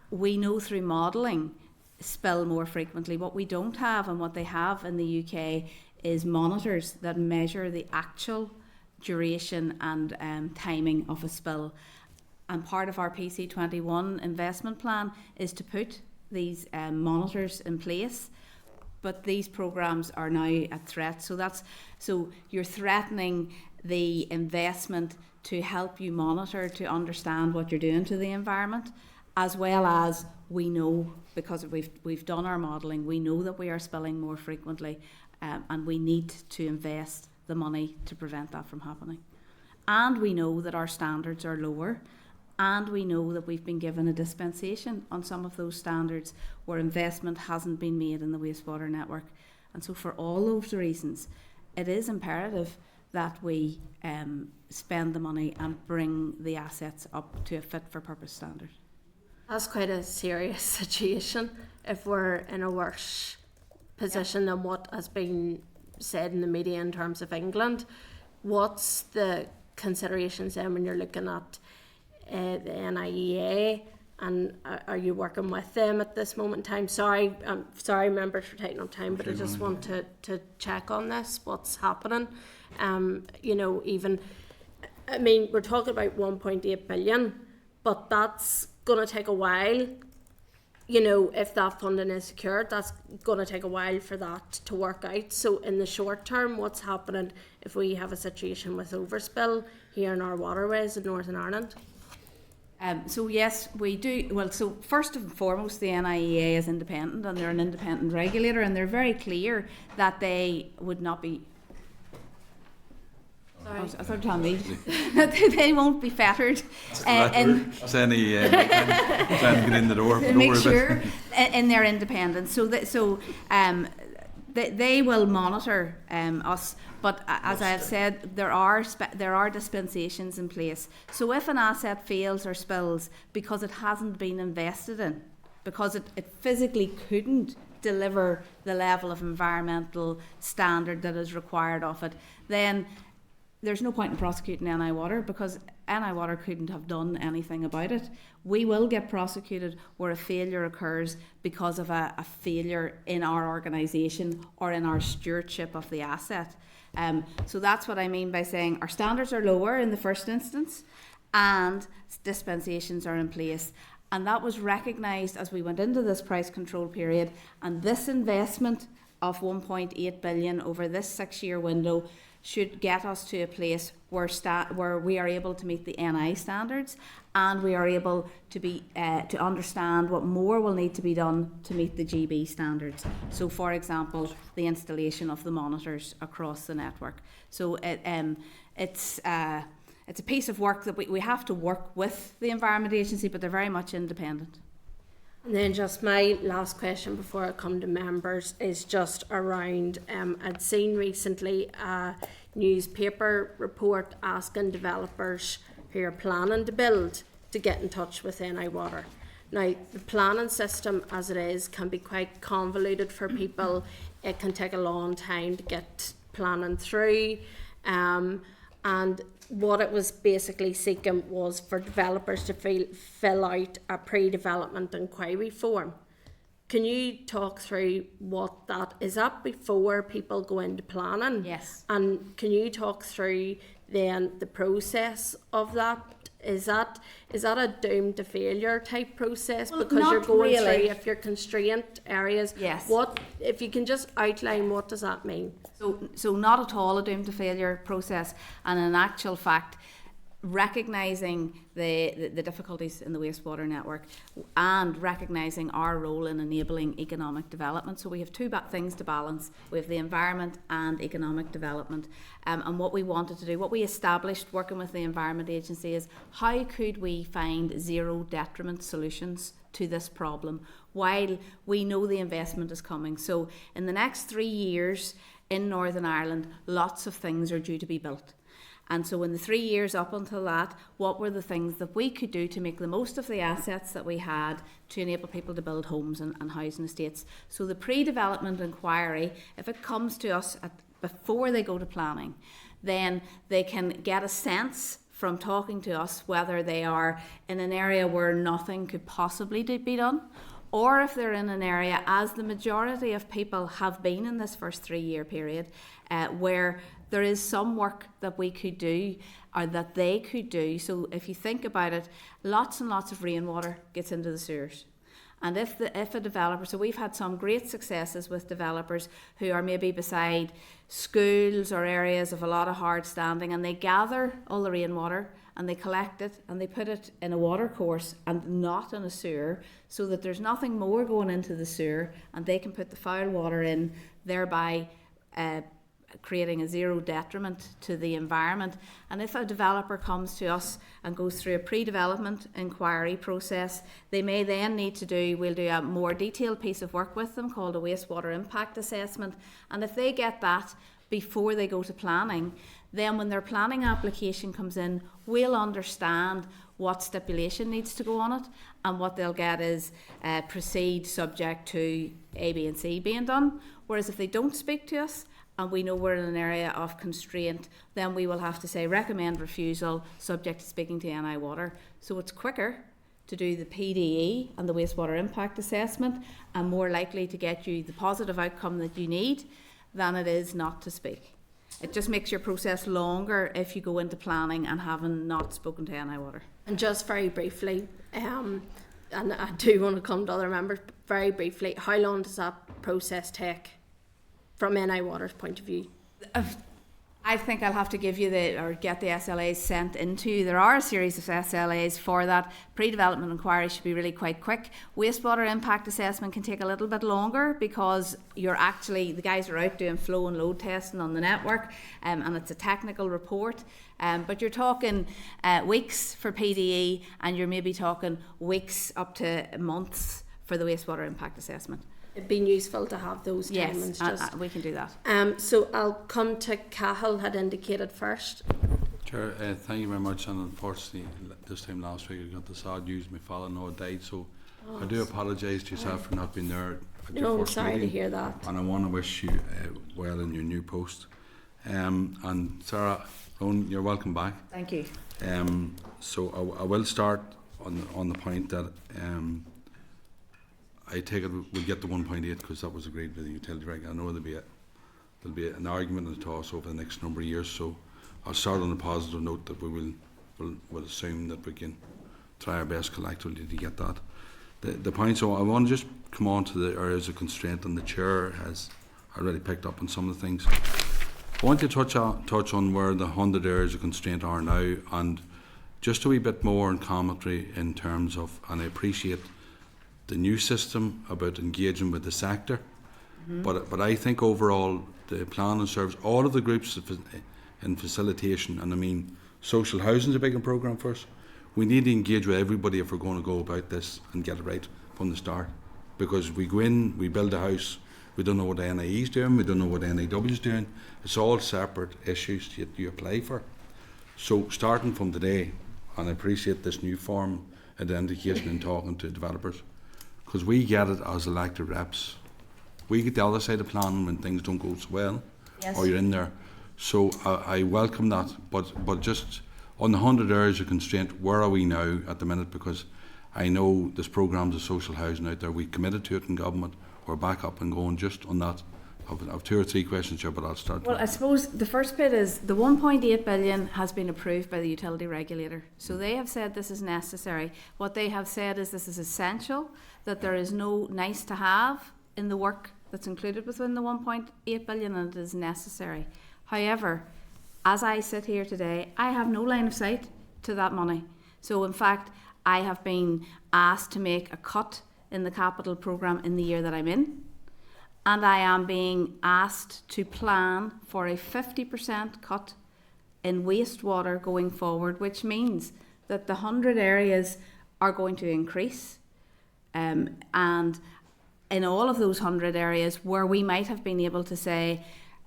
E: we know through modelling, spill more frequently. What we don't have and what they have in the UK is monitors that measure the actual duration and timing of a spill. And part of our PC21 investment plan is to put these monitors in place. But these programmes are now at threat. So you're threatening the investment to help you monitor, to understand what you're doing to the environment, as well as we know, because we've done our modelling, we know that we are spilling more frequently, and we need to invest the money to prevent that from happening. And we know that our standards are lower, and we know that we've been given a dispensation on some of those standards where investment hasn't been made in the wastewater network. And so for all those reasons, it is imperative that we spend the money and bring the assets up to a fit-for-purpose standard.
A: That's quite a serious situation if we're in a worse position than what has been said in the media in terms of England. What's the considerations then when you're looking at the NIEA, and are you working with them at this moment in time? Sorry members for taking up time, but I just want to check on this, what's happening. We're talking about 1.8 billion, but that's going to take a while. If that funding is secured, that's going to take a while for that to work out. So in the short term, what's happening if we have a situation with overspill here in our waterways in Northern Ireland?
E: So yes, we do. Well, so first and foremost, the NIEA is independent, and they're an independent regulator, and they're very clear that they would not be.
A: Sorry.
E: I thought telling me that they won't be fettered.
C: Trying to get in the door.
E: Make sure in their independence. They will monitor us, but as I have said, there are dispensations in place. So if an asset fails or spills because it hasn't been invested in, because it physically couldn't deliver the level of environmental standard that is required of it, then there's no point in prosecuting NI Water, because NI Water couldn't have done anything about it. We will get prosecuted where a failure occurs because of a failure in our organisation or in our stewardship of the asset. So that's what I mean by saying our standards are lower in the first instance and dispensations are in place. And that was recognised as we went into this price control period, and this investment of 1.8 billion over this 6-year window should get us to a place where we are able to meet the NI standards, and we are able to to understand what more will need to be done to meet the GB standards. So, for example, the installation of the monitors across the network. So it's a piece of work that we have to work with the Environment Agency, but they're very much independent.
A: And then just my last question before I come to members is just around, I'd seen recently a newspaper report asking developers who are planning to build to get in touch with NI Water. Now, the planning system as it is can be quite convoluted for people. It can take a long time to get planning through. And what it was basically seeking was for developers to fill out a pre-development inquiry form. Can you talk through what that is? That before people go into planning?
E: Yes.
A: And can you talk through then the process of that? Is that a doomed to failure type process?
E: Well,
A: because
E: not
A: you're going
E: really.
A: through, if you're constraint areas,
E: Yes.
A: what, if you can just outline, what does that mean?
E: So not at all a doomed to failure process, and in actual fact, recognising the difficulties in the wastewater network and recognising our role in enabling economic development. So we have two things to balance. We have the environment and economic development. And what we wanted to do, what we established working with the Environment Agency is how could we find zero detriment solutions to this problem while we know the investment is coming. So in the next 3 years in Northern Ireland, lots of things are due to be built. And so in the 3 years up until that, what were the things that we could do to make the most of the assets that we had to enable people to build homes and housing estates? So the pre-development inquiry, if it comes to us before they go to planning, then they can get a sense from talking to us whether they are in an area where nothing could possibly be done, or if they're in an area, as the majority of people have been in this first 3 year period, where there is some work that we could do or that they could do. So if you think about it, lots and lots of rainwater gets into the sewers. And if a developer, so we've had some great successes with developers who are maybe beside schools or areas of a lot of hard standing, and they gather all the rainwater and they collect it and they put it in a water course and not in a sewer, so that there's nothing more going into the sewer, and they can put the foul water in, thereby creating a zero detriment to the environment. And if a developer comes to us and goes through a pre-development inquiry process, they may then need to we'll do a more detailed piece of work with them called a wastewater impact assessment. And if they get that before they go to planning, then when their planning application comes in, we'll understand what stipulation needs to go on it, and what they'll get is proceed subject to A, B and C being done. Whereas if they don't speak to us, and we know we're in an area of constraint, then we will have to say recommend refusal subject to speaking to NI Water. So it's quicker to do the PDE and the wastewater impact assessment, and more likely to get you the positive outcome that you need than it is not to speak. It just makes your process longer if you go into planning and having not spoken to NI Water.
A: And just very briefly, and I do want to come to other members, but very briefly, how long does that process take from NI Water's point of view?
E: I think I'll have to give you get the SLAs sent into you. There are a series of SLAs for that. Pre-development inquiry should be really quite quick. Wastewater impact assessment can take a little bit longer because the guys are out doing flow and load testing on the network, and it's a technical report. But you're talking weeks for PDE, and you're maybe talking weeks up to months for the wastewater impact assessment.
A: It'd been useful to have those timings.
E: Yes, we can do that.
A: So I'll come to Cahill, had indicated first.
G: Chair, thank you very much. And unfortunately, this time last week I got the sad news my father-in-law died. So I do apologise to yourself for not being there at your
A: No, I'm
G: first
A: sorry to
G: meeting.
A: hear that.
G: And I want to wish you well in your new post. And Sarah, Rowan, you're welcome back.
E: Thank you.
G: So I will start on the point that I take it we'll get the 1.8 because that was agreed with the utility reg. I know there'll be an argument and a toss over the next number of years. So I'll start on a positive note that we'll assume that we can try our best collectively to get that. The point. So I want to just come on to the areas of constraint, and the chair has already picked up on some of the things. I want to touch on where the 100 areas of constraint are now, and just a wee bit more in commentary in terms of, and I appreciate the new system about engaging with the sector, but I think overall the plan and serves all of the groups in facilitation, and I mean social housing is a big programme for us. We need to engage with everybody if we're going to go about this and get it right from the start, because we go in, we build a house, we don't know what the NIE is doing, we don't know what NIW is doing. It's all separate issues that you apply for. So starting from today, and I appreciate this new form identification and talking to developers, because we get it as elected reps. We get the other side of planning when things don't go so well,
E: Yes.
G: or you're in there. So I welcome that, but just on the 100 areas of constraint, where are we now at the minute? Because I know there's programmes of social housing out there. We committed to it in government. We're back up and going just on that. I've 2 or 3 questions here, but I'll start.
E: Well, I suppose the first bit is the 1.8 billion has been approved by the utility regulator. So they have said this is necessary. What they have said is this is essential, that there is no nice to have in the work that's included within the 1.8 billion, and it is necessary. However, as I sit here today, I have no line of sight to that money. So in fact, I have been asked to make a cut in the capital programme in the year that I'm in, and I am being asked to plan for a 50% cut in wastewater going forward, which means that the 100 areas are going to increase. And in all of those 100 areas where we might have been able to say,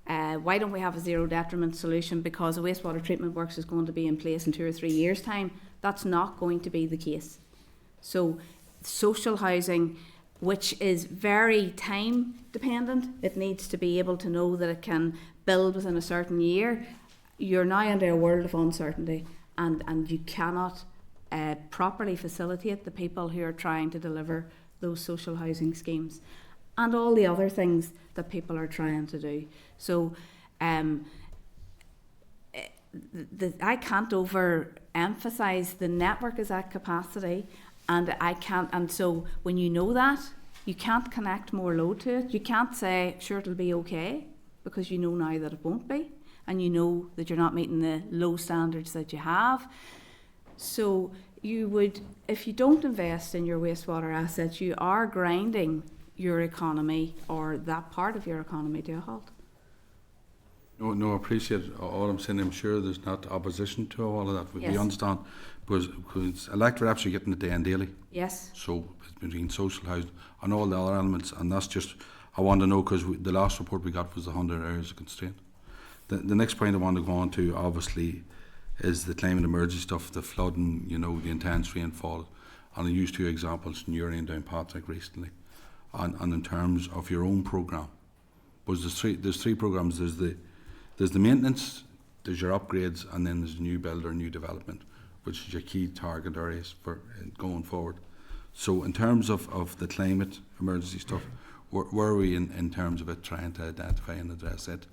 E: why don't we have a zero detriment solution because a wastewater treatment works is going to be in place in 2 or 3 years' time, that's not going to be the case. So social housing, which is very time dependent, it needs to be able to know that it can build within a certain year. You're now under a world of uncertainty, and you cannot properly facilitate the people who are trying to deliver those social housing schemes and all the other things that people are trying to do. So I can't overemphasize the network is at capacity, and so when you know that, you can't connect more load to it. You can't say, sure, it'll be okay, because you know now that it won't be, and you know that you're not meeting the low standards that you have. So you would, if you don't invest in your wastewater assets, you are grinding your economy, or that part of your economy, to a halt.
G: No, I appreciate all I'm saying. I'm sure there's not opposition to all of that. We
E: Yes.
G: understand, because electorate actually getting the day and daily.
E: Yes.
G: So it's between social housing and all the other elements, and that's just, I want to know, because the last report we got was the 100 areas of constraint. The next point I want to go on to, obviously, is the climate emergency stuff, the flooding, the intense rainfall. And I used 2 examples in Uri and Downpatrick recently. And in terms of your own programme, was there's three programmes. There's the maintenance, there's your upgrades, and then there's new build or new development, which is your key target areas for going forward. So in terms of the climate emergency stuff, where are we in terms of it, trying to identify and address it?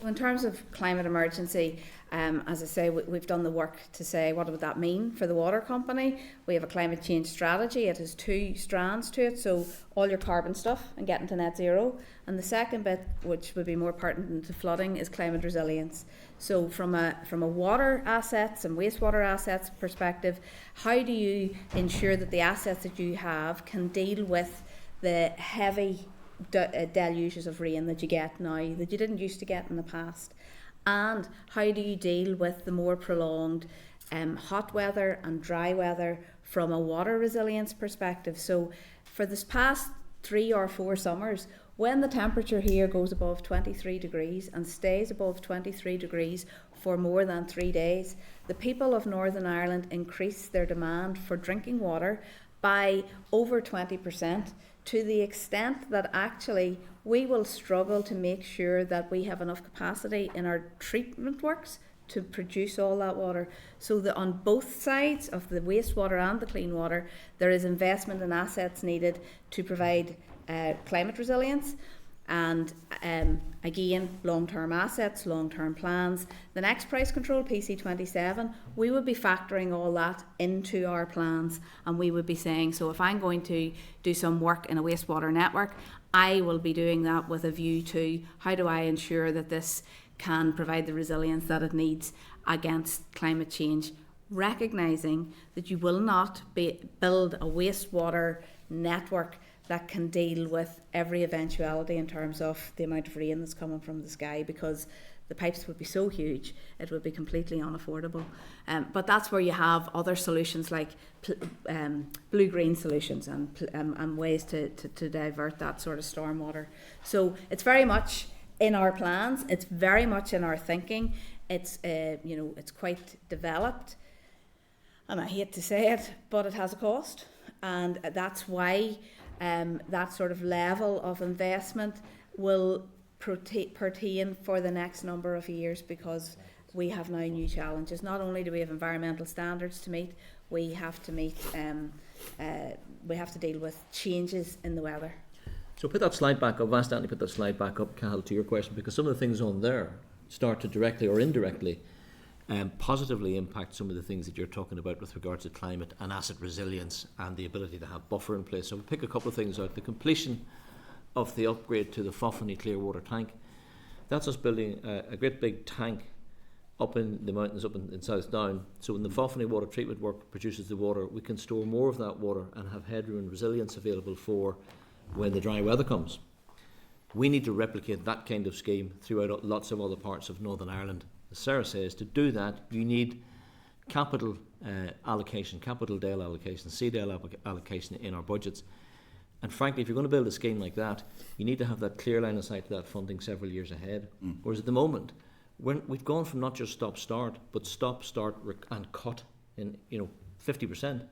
E: So in terms of climate emergency, as I say, we've done the work to say what would that mean for the water company. We have a climate change strategy. It has 2 strands to it, so all your carbon stuff and getting to net zero. And the second bit, which would be more pertinent to flooding, is climate resilience. So from a water assets and wastewater assets perspective, how do you ensure that the assets that you have can deal with the heavy deluges of rain that you get now, that you didn't used to get in the past? And how do you deal with the more prolonged hot weather and dry weather from a water resilience perspective? So for this past 3 or 4 summers, when the temperature here goes above 23 degrees and stays above 23 degrees for more than 3 days, the people of Northern Ireland increase their demand for drinking water by over 20%, to the extent that actually we will struggle to make sure that we have enough capacity in our treatment works to produce all that water. So that on both sides of the wastewater and the clean water, there is investment and assets needed to provide climate resilience. And again, long-term assets, long-term plans. The next price control, PC27, we would be factoring all that into our plans, and we would be saying, so if I'm going to do some work in a wastewater network, I will be doing that with a view to how do I ensure that this can provide the resilience that it needs against climate change, recognising that you will not build a wastewater network that can deal with every eventuality in terms of the amount of rain that's coming from the sky, because the pipes would be so huge it would be completely unaffordable. But that's where you have other solutions like blue-green solutions and ways to divert that sort of stormwater. So it's very much in our plans, it's very much in our thinking. It's it's quite developed, and I hate to say it, but it has a cost, and that's why that sort of level of investment will pertain for the next number of years, because we have now new challenges. Not only do we have environmental standards to meet, we have to meet we have to deal with changes in the weather.
F: So put that slide back up. I've asked Anthony to put that slide back up, Cathal, to your question, because some of the things on there start to directly or indirectly positively impact some of the things that you're talking about with regards to climate and asset resilience and the ability to have buffer in place. So we'll pick a couple of things out. The completion of the upgrade to the Foffany Clearwater tank. That's us building a great big tank up in the mountains, up in South Down. So when the Fofany water treatment work produces the water, we can store more of that water and have headroom and resilience available for when the dry weather comes. We need to replicate that kind of scheme throughout lots of other parts of Northern Ireland. As Sarah says, to do that, you need capital allocation, capital DALE allocation, CDALE allocation in our budgets. And frankly, if you're going to build a scheme like that, you need to have that clear line of sight to that funding several years ahead. Whereas at the moment, we've gone from not just stop-start, but stop-start and cut in 50%.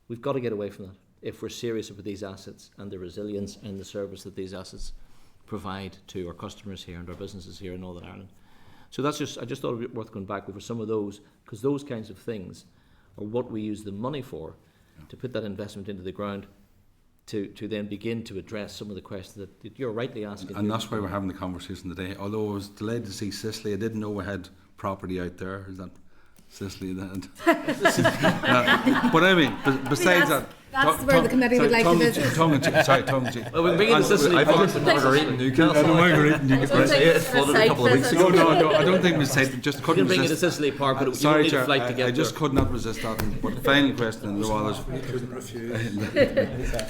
F: We've got to get away from that if we're serious about these assets and the resilience and the service that these assets provide to our customers here and our businesses here in Northern Ireland. So I just thought it would be worth going back over some of those, because those kinds of things are what we use the money for, to put that investment into the ground, to then begin to address some of the questions that you're rightly asking.
G: And that's why we're having the conversation today. Although I was delighted to see Sicily, I didn't know we had property out there. Is that Sicily? But I mean, besides that,
E: That's where the committee would like to visit.
G: Tongue in cheek.
F: Well, we can bring in the Sicily Park.
B: Marguerite in Newcastle.
F: It flooded a couple of weeks ago.
G: No, I don't think we said. Just
F: You
G: couldn't
F: can bring in the
G: resist.
F: Sicily Park, but you
G: Sorry,
F: don't need
G: Chair,
F: a flight to get
G: I just
F: there.
G: could not resist that. But the final question,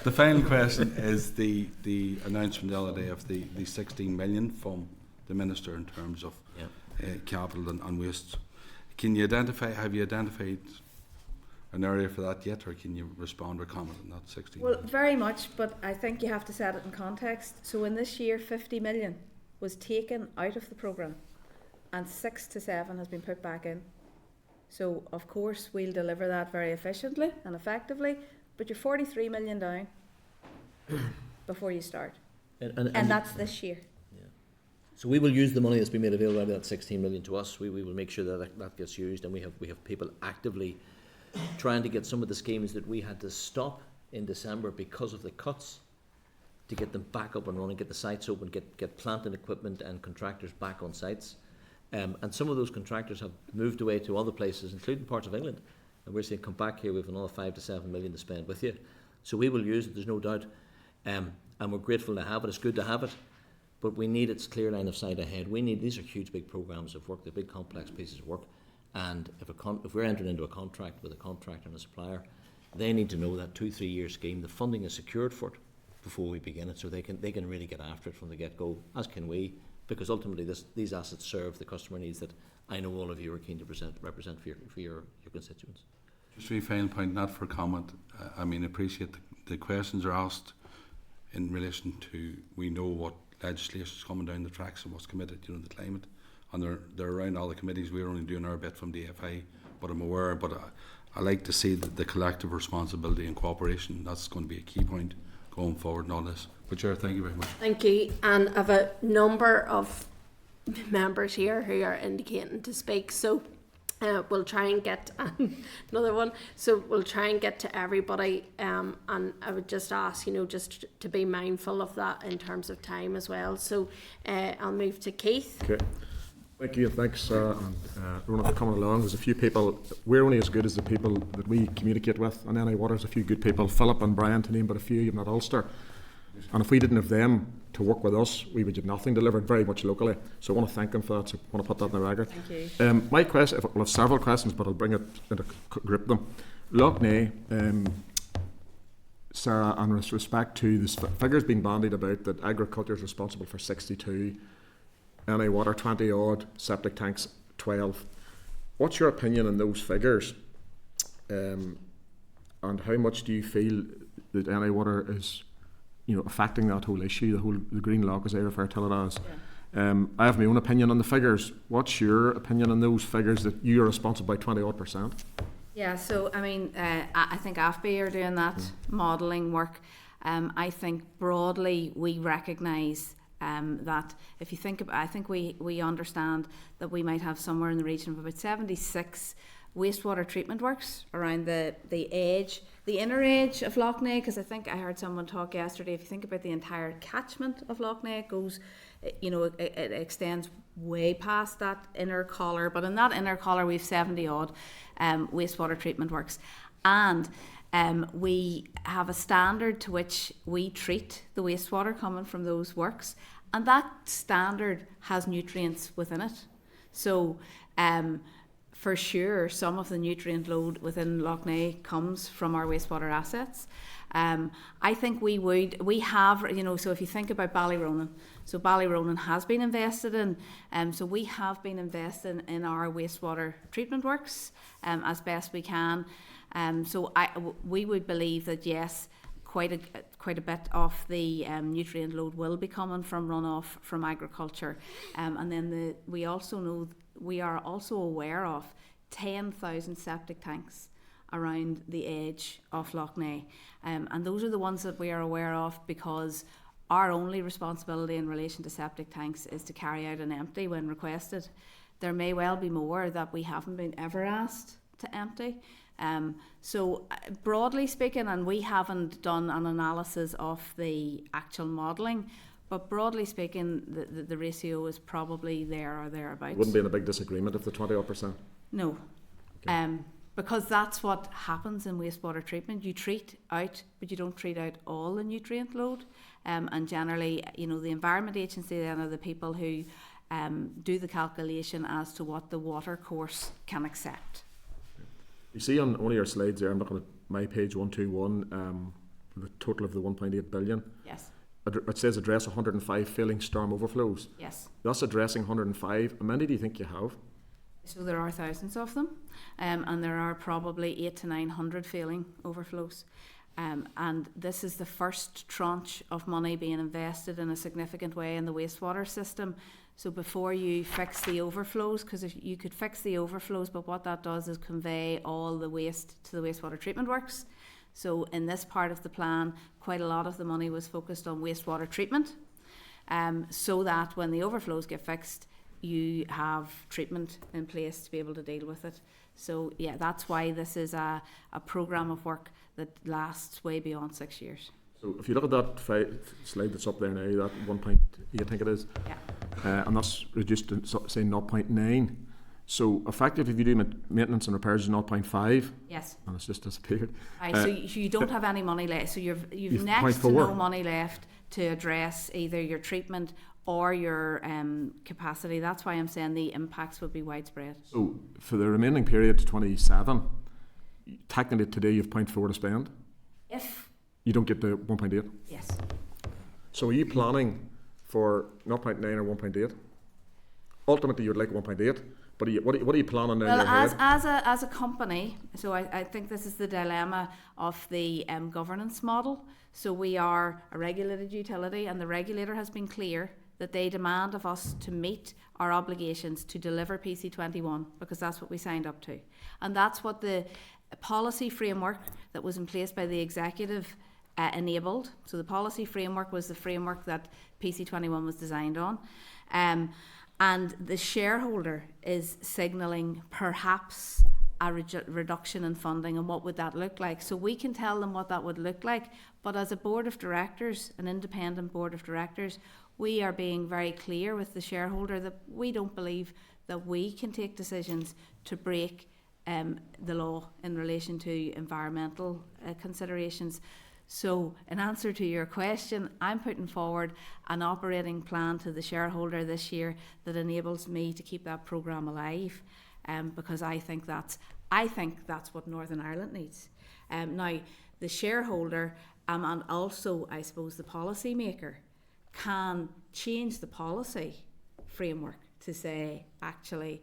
G: the final question is the announcement the other day of the 16 million from the Minister in terms of capital and waste. Can you identify? Have you identified an area for that yet, or can you respond or comment on that 16
E: Well,
G: million?
E: very much, but I think you have to set it in context. So in this year, 50 million was taken out of the programme and 6 to 7 has been put back in. So, of course, we'll deliver that very efficiently and effectively, but you're 43 million down before you start. And that's this year.
F: So we will use the money that's been made available, that 16 million to us. We will make sure that gets used, and we have people actively trying to get some of the schemes that we had to stop in December because of the cuts, to get them back up and running, get the sites open, get plant and equipment and contractors back on sites. And some of those contractors have moved away to other places, including parts of England. And we're saying, come back here, we have another 5 to 7 million to spend with you. So we will use it, there's no doubt. And we're grateful to have it, it's good to have it. But we need its clear line of sight ahead. These are huge, big programmes of work, they're big, complex pieces of work. And if we're entering into a contract with a contractor and a supplier, they need to know that 2-3 year scheme, the funding is secured for it before we begin it, so they can really get after it from the get-go, as can we, because ultimately these assets serve the customer needs that I know all of you are keen to represent for your constituents.
G: Just a final point, not for comment. I mean, appreciate the questions are asked in relation to, we know what legislation is coming down the tracks and what's committed, the climate. And they're around all the committees. We're only doing our bit from the FI, but I'm aware. But I like to see the collective responsibility and cooperation. That's going to be a key point going forward in all this. But Chair, thank you very much.
A: Thank you. And I have a number of members here who are indicating to speak. So we'll try and get another one. So we'll try and get to everybody. And I would just ask, just to be mindful of that in terms of time as well. So I'll move to Keith.
D: Okay. Thank you, and thanks, Sarah and Rona, for coming along. There's a few people, we're only as good as the people that we communicate with, and NI Water's a few good people, Philip and Brian to name but a few, even at Ulster. And if we didn't have them to work with us, we would have nothing delivered very much locally. So I want to thank them for that, so I want to put that in the record.
E: Thank you.
D: My question, I have several questions, but I'll bring it into group them. Loch Ness, Sarah, and with respect to the figures being bandied about that agriculture is responsible for 62, NI Water 20 odd, septic tanks 12. What's your opinion on those figures? And how much do you feel that NI Water is, affecting that whole issue, the green lock, as I refer to it as? Yeah. I have my own opinion on the figures. What's your opinion on those figures that you are responsible by 20 odd %?
E: Yeah, so I mean, I think AFBI are doing that modelling work. I think broadly we recognise that if you think about, I think we understand that we might have somewhere in the region of about 76 wastewater treatment works around the inner edge of Loch Ness, because I think I heard someone talk yesterday, if you think about the entire catchment of Loch Ness, it goes, it extends way past that inner collar, but in that inner collar we've 70 odd wastewater treatment works, and we have a standard to which we treat the wastewater coming from those works, and that standard has nutrients within it. So For sure, some of the nutrient load within Lough Neagh comes from our wastewater assets. I think we have, so if you think about Ballyronan, so Ballyronan has been invested in, so we have been investing in our wastewater treatment works as best we can. So we would believe that yes, quite a bit of the nutrient load will be coming from runoff from agriculture, and then we are also aware of 10,000 septic tanks around the edge of Lough Neagh, and those are the ones that we are aware of because our only responsibility in relation to septic tanks is to carry out an empty when requested. There may well be more that we haven't been ever asked to empty. So broadly speaking, and we haven't done an analysis of the actual modelling, but broadly speaking, the ratio is probably there or thereabouts.
D: Wouldn't be in a big disagreement if the 20%?
E: No.
D: Okay.
E: Because that's what happens in wastewater treatment. You treat out, but you don't treat out all the nutrient load. And generally, the Environment Agency then are the people who do the calculation as to what the water course can accept.
D: You see on one of your slides there, I'm looking at my page 121, the total of the 1.8 billion.
E: Yes.
D: It says address 105 failing storm overflows.
E: Yes.
D: That's addressing 105. How many do you think you have?
E: So there are thousands of them, and there are probably 800 to 900 failing overflows. And this is the first tranche of money being invested in a significant way in the wastewater system. So before you fix the overflows, because if you could fix the overflows, but what that does is convey all the waste to the wastewater treatment works. So in this part of the plan, quite a lot of the money was focused on wastewater treatment, so that when the overflows get fixed, you have treatment in place to be able to deal with it. So yeah, that's why this is a programme of work that lasts way beyond 6 years.
D: So if you look at that slide that's up there now, that 1.8 I think it is,
E: Yeah.
D: and that's reduced to say 0.9. So effectively, if you do maintenance and repairs, is 0.5.
E: Yes.
D: And it's just disappeared.
E: Aye, so you don't have any money left. So you've next to
D: 0.4.
E: no money left to address either your treatment or your capacity. That's why I'm saying the impacts would be widespread.
D: So for the remaining period to 27, technically today you've 0.4 to spend.
E: If,
D: You don't get the 1.8.
E: yes.
D: So are you planning for 0.9 or 1.8? Ultimately, you'd like 1.8, but what are you planning now in
E: Well,
D: your head?
E: as a company, so I think this is the dilemma of the governance model. So we are a regulated utility, and the regulator has been clear that they demand of us to meet our obligations to deliver PC21, because that's what we signed up to. And that's what the policy framework that was in place by the executive enabled. So the policy framework was the framework that PC21 was designed on. And the shareholder is signalling perhaps a reduction in funding, and what would that look like? So we can tell them what that would look like, but as a board of directors, an independent board of directors, we are being very clear with the shareholder that we don't believe that we can take decisions to break the law in relation to environmental considerations. So in answer to your question, I'm putting forward an operating plan to the shareholder this year that enables me to keep that programme alive, because I think that's what Northern Ireland needs. Now, the shareholder and also, I suppose, the policy maker can change the policy framework to say, actually,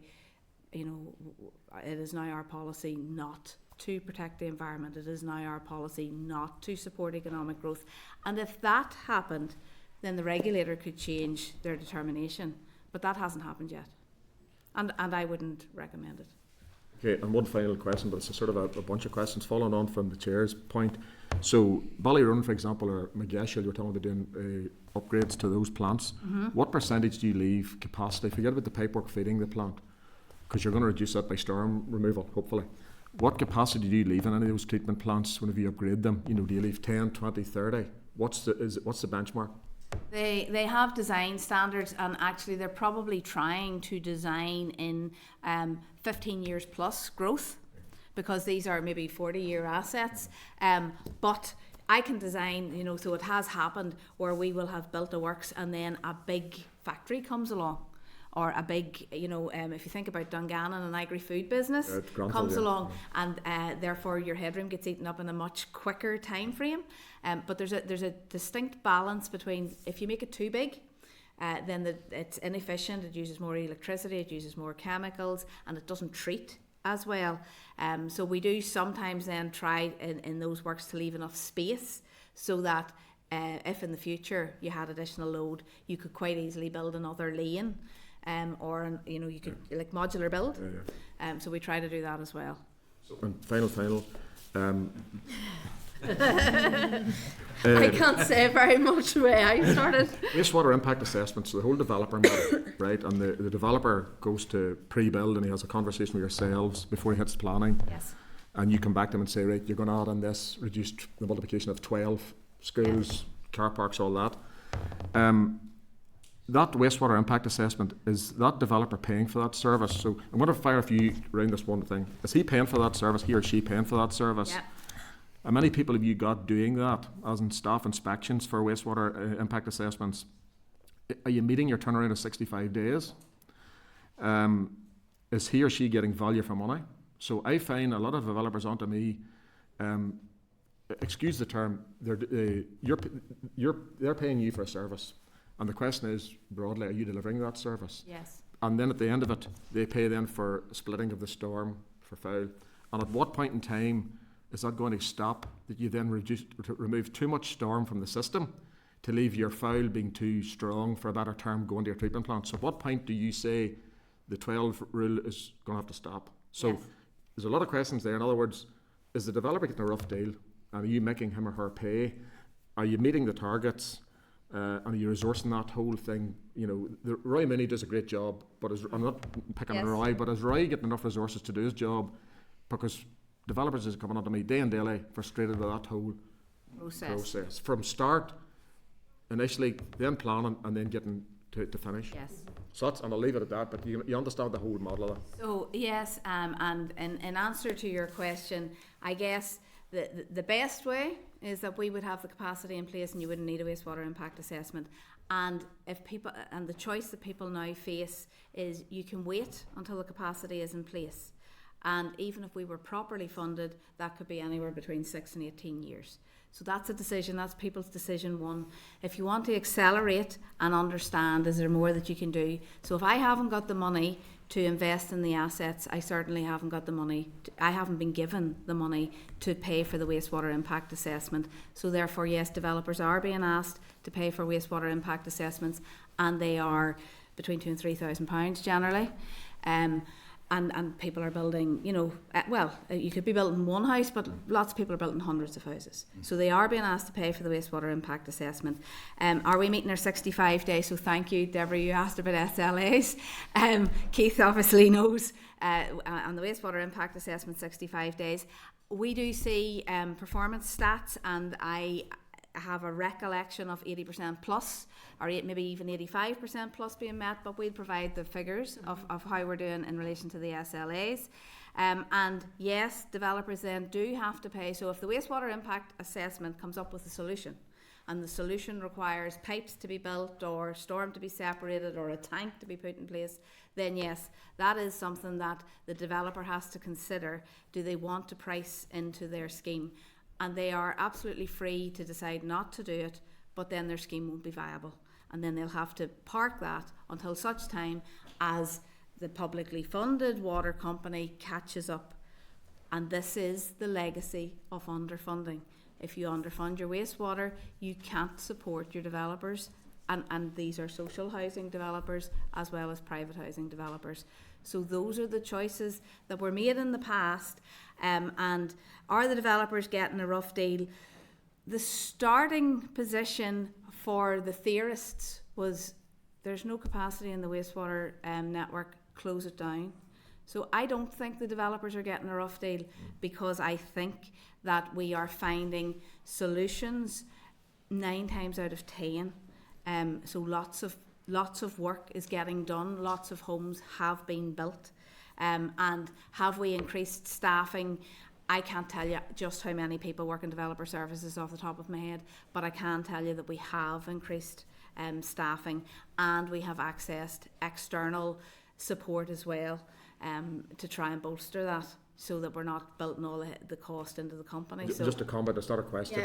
E: it is now our policy not to protect the environment. It is now our policy not to support economic growth. And if that happened, then the regulator could change their determination. But that hasn't happened yet. And I wouldn't recommend it.
D: Okay, and one final question, but it's a sort of a bunch of questions following on from the chair's point. So Ballyronan, for example, or McGashel, you were talking about doing upgrades to those plants.
E: Mm-hmm.
D: What percentage do you leave capacity? Forget about the pipework feeding the plant, because you're going to reduce that by storm removal, hopefully. What capacity do you leave in any of those treatment plants whenever you upgrade them? Do you leave 10, 20, 30? What's the benchmark?
E: They have design standards, and actually they're probably trying to design in 15 years plus growth, because these are maybe 40-year assets. But I can design, so it has happened where we will have built a works and then a big factory comes along, or a big, if you think about Dungannon, an agri-food business
D: Granville,
E: comes
D: yeah.
E: along, and therefore your headroom gets eaten up in a much quicker time frame. But there's a distinct balance between, if you make it too big, then it's inefficient, it uses more electricity, it uses more chemicals, and it doesn't treat as well. So we do sometimes then try in those works to leave enough space so that if in the future you had additional load, you could quite easily build another lane, or you could like modular build. So we try to do that as well.
D: And final.
A: I can't say very much the way I started.
D: Wastewater impact assessments, so the whole developer model, right? And the developer goes to pre-build and he has a conversation with yourselves before he hits planning.
E: Yes.
D: And you come back to him and say, right, you're going to add on this, reduce the multiplication of 12 schools, car parks, all that. That wastewater impact assessment, is that developer paying for that service? So I want to fire a few around this one thing. Is he paying for that service, he or she paying for that service?
E: Yeah.
D: How many people have you got doing that, as in staff inspections for wastewater impact assessments? Are you meeting your turnaround of 65 days? Is he or she getting value for money? So I find a lot of developers onto me, excuse the term, they're paying you for a service. And the question is, broadly, are you delivering that service?
E: Yes.
D: And then at the end of it, they pay then for splitting of the storm, for foul. And at what point in time is that going to stop, that you then remove too much storm from the system to leave your foul being too strong, for a better term, going to your treatment plant? So at what point do you say the 12 rule is going to have to stop? So
E: Yes.
D: there's a lot of questions there. In other words, is the developer getting a rough deal? And are you making him or her pay? Are you meeting the targets? And are you resourcing that whole thing? Roy Mini does a great job, but I'm not picking on
E: Yes.
D: Roy, but is Roy getting enough resources to do his job? Because developers is coming onto me day and daily, frustrated with that whole process. From start, initially, then planning, and then getting to finish.
E: Yes.
D: So that's, and I'll leave it at that, but you understand the whole model of that.
E: So yes, and in answer to your question, I guess the best way is that we would have the capacity in place and you wouldn't need a wastewater impact assessment. And if people, and the choice that people now face is you can wait until the capacity is in place. And even if we were properly funded, that could be anywhere between 6 and 18 years. So that's a decision, that's people's decision one. If you want to accelerate and understand, is there more that you can do? So if I haven't got the money to invest in the assets, I certainly haven't got the money, I haven't been given the money to pay for the wastewater impact assessment. So therefore, yes, developers are being asked to pay for wastewater impact assessments, and they are between £2,000 and £3,000 generally. And people are building, you could be building one house, but lots of people are building hundreds of houses. So they are being asked to pay for the wastewater impact assessment. Are we meeting our 65 days? So thank you, Deborah, you asked about SLAs. Keith obviously knows on the wastewater impact assessment, 65 days. We do see performance stats, and I have a recollection of 80% plus, or maybe even 85% plus being met, but we'll provide the figures of how we're doing in relation to the SLAs. And yes, developers then do have to pay. So if the wastewater impact assessment comes up with a solution, and the solution requires pipes to be built, or storm to be separated, or a tank to be put in place, then yes, that is something that the developer has to consider. Do they want to price into their scheme? And they are absolutely free to decide not to do it, but then their scheme won't be viable. And then they'll have to park that until such time as the publicly funded water company catches up. And this is the legacy of underfunding. If you underfund your wastewater, you can't support your developers. And these are social housing developers as well as private housing developers. So those are the choices that were made in the past. And are the developers getting a rough deal? The starting position for the theorists was there's no capacity in the wastewater network, close it down. So I don't think the developers are getting a rough deal, because I think that we are finding solutions 9 times out of 10. So lots of work is getting done, lots of homes have been built. And have we increased staffing I can't tell you just how many people work in developer services off the top of my head, but I can tell you that we have increased staffing, and we have accessed external support as well to try and bolster that, so that we're not building all the cost into the company. So
D: Just a comment, it's not a question.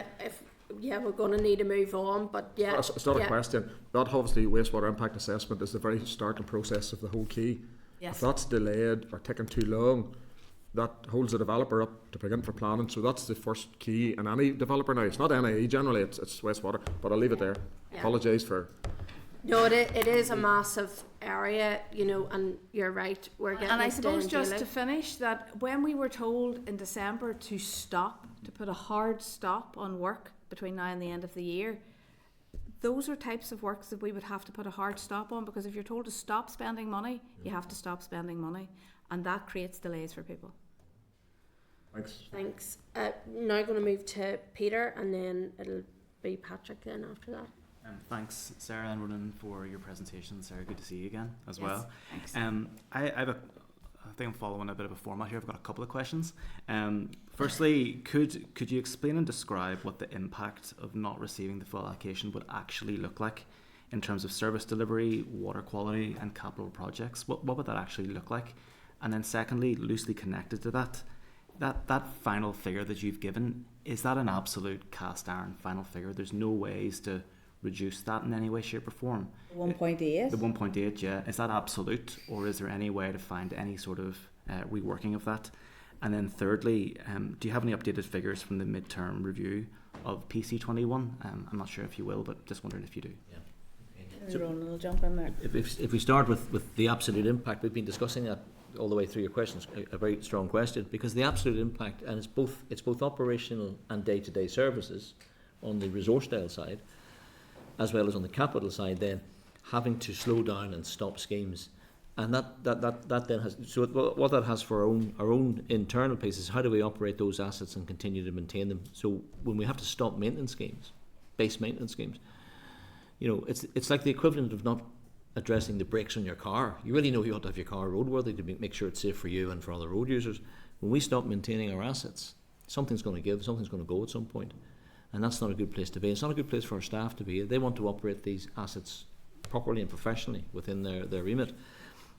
A: We're going to need to move on, but yeah.
D: It's not a question. That obviously wastewater impact assessment is the very starting process of the whole key.
E: Yes.
D: If that's delayed or taking too long, that holds the developer up to begin for planning. So that's the first key in any developer now. It's not NIE generally, it's wastewater, but I'll leave it there.
A: Yeah.
D: Apologise for...
A: No, it is a massive area, you know, and you're right, we're getting
E: And I
A: it
E: suppose
A: down
E: just
A: daily.
E: to finish, that when we were told in December to stop, to put a hard stop on work between now and the end of the year, those are types of works that we would have to put a hard stop on, because if you're told to stop spending money, you have to stop spending money, and that creates delays for people.
D: Thanks.
A: Thanks. Now going to move to Peter, and then it'll be Patrick then after that.
H: Thanks, Sarah and Ronan, for your presentation. Sarah, good to see you again as
E: Yes,
H: well.
E: thanks.
H: I think I'm following a bit of a format here. I've got a couple of questions. Firstly, could you explain and describe what the impact of not receiving the full allocation would actually look like in terms of service delivery, water quality, and capital projects? What would that actually look like? And then secondly, loosely connected to that final figure that you've given, is that an absolute cast iron final figure? There's no ways to reduce that in any way, shape or form?
E: 1.8?
H: The 1.8, yeah. Is that absolute, or is there any way to find any sort of reworking of that? And then thirdly, do you have any updated figures from the midterm review of PC21? I'm not sure if you will, but just wondering if you do.
F: So-
E: Ronan will jump in there.
F: If we start with the absolute impact, we've been discussing that all the way through your questions, a very strong question, because the absolute impact, and it's both operational and day-to-day services on the Resourcedale side, as well as on the capital side, then having to slow down and stop schemes. And that then has, so what that has for our own internal piece is how do we operate those assets and continue to maintain them. So when we have to stop maintenance schemes, base maintenance schemes, you know, it's like the equivalent of not addressing the brakes on your car. You really know you ought to have your car roadworthy to make sure it's safe for you and for other road users. When we stop maintaining our assets, something's going to give, something's going to go at some point. And that's not a good place to be. It's not a good place for our staff to be. They want to operate these assets properly and professionally within their remit.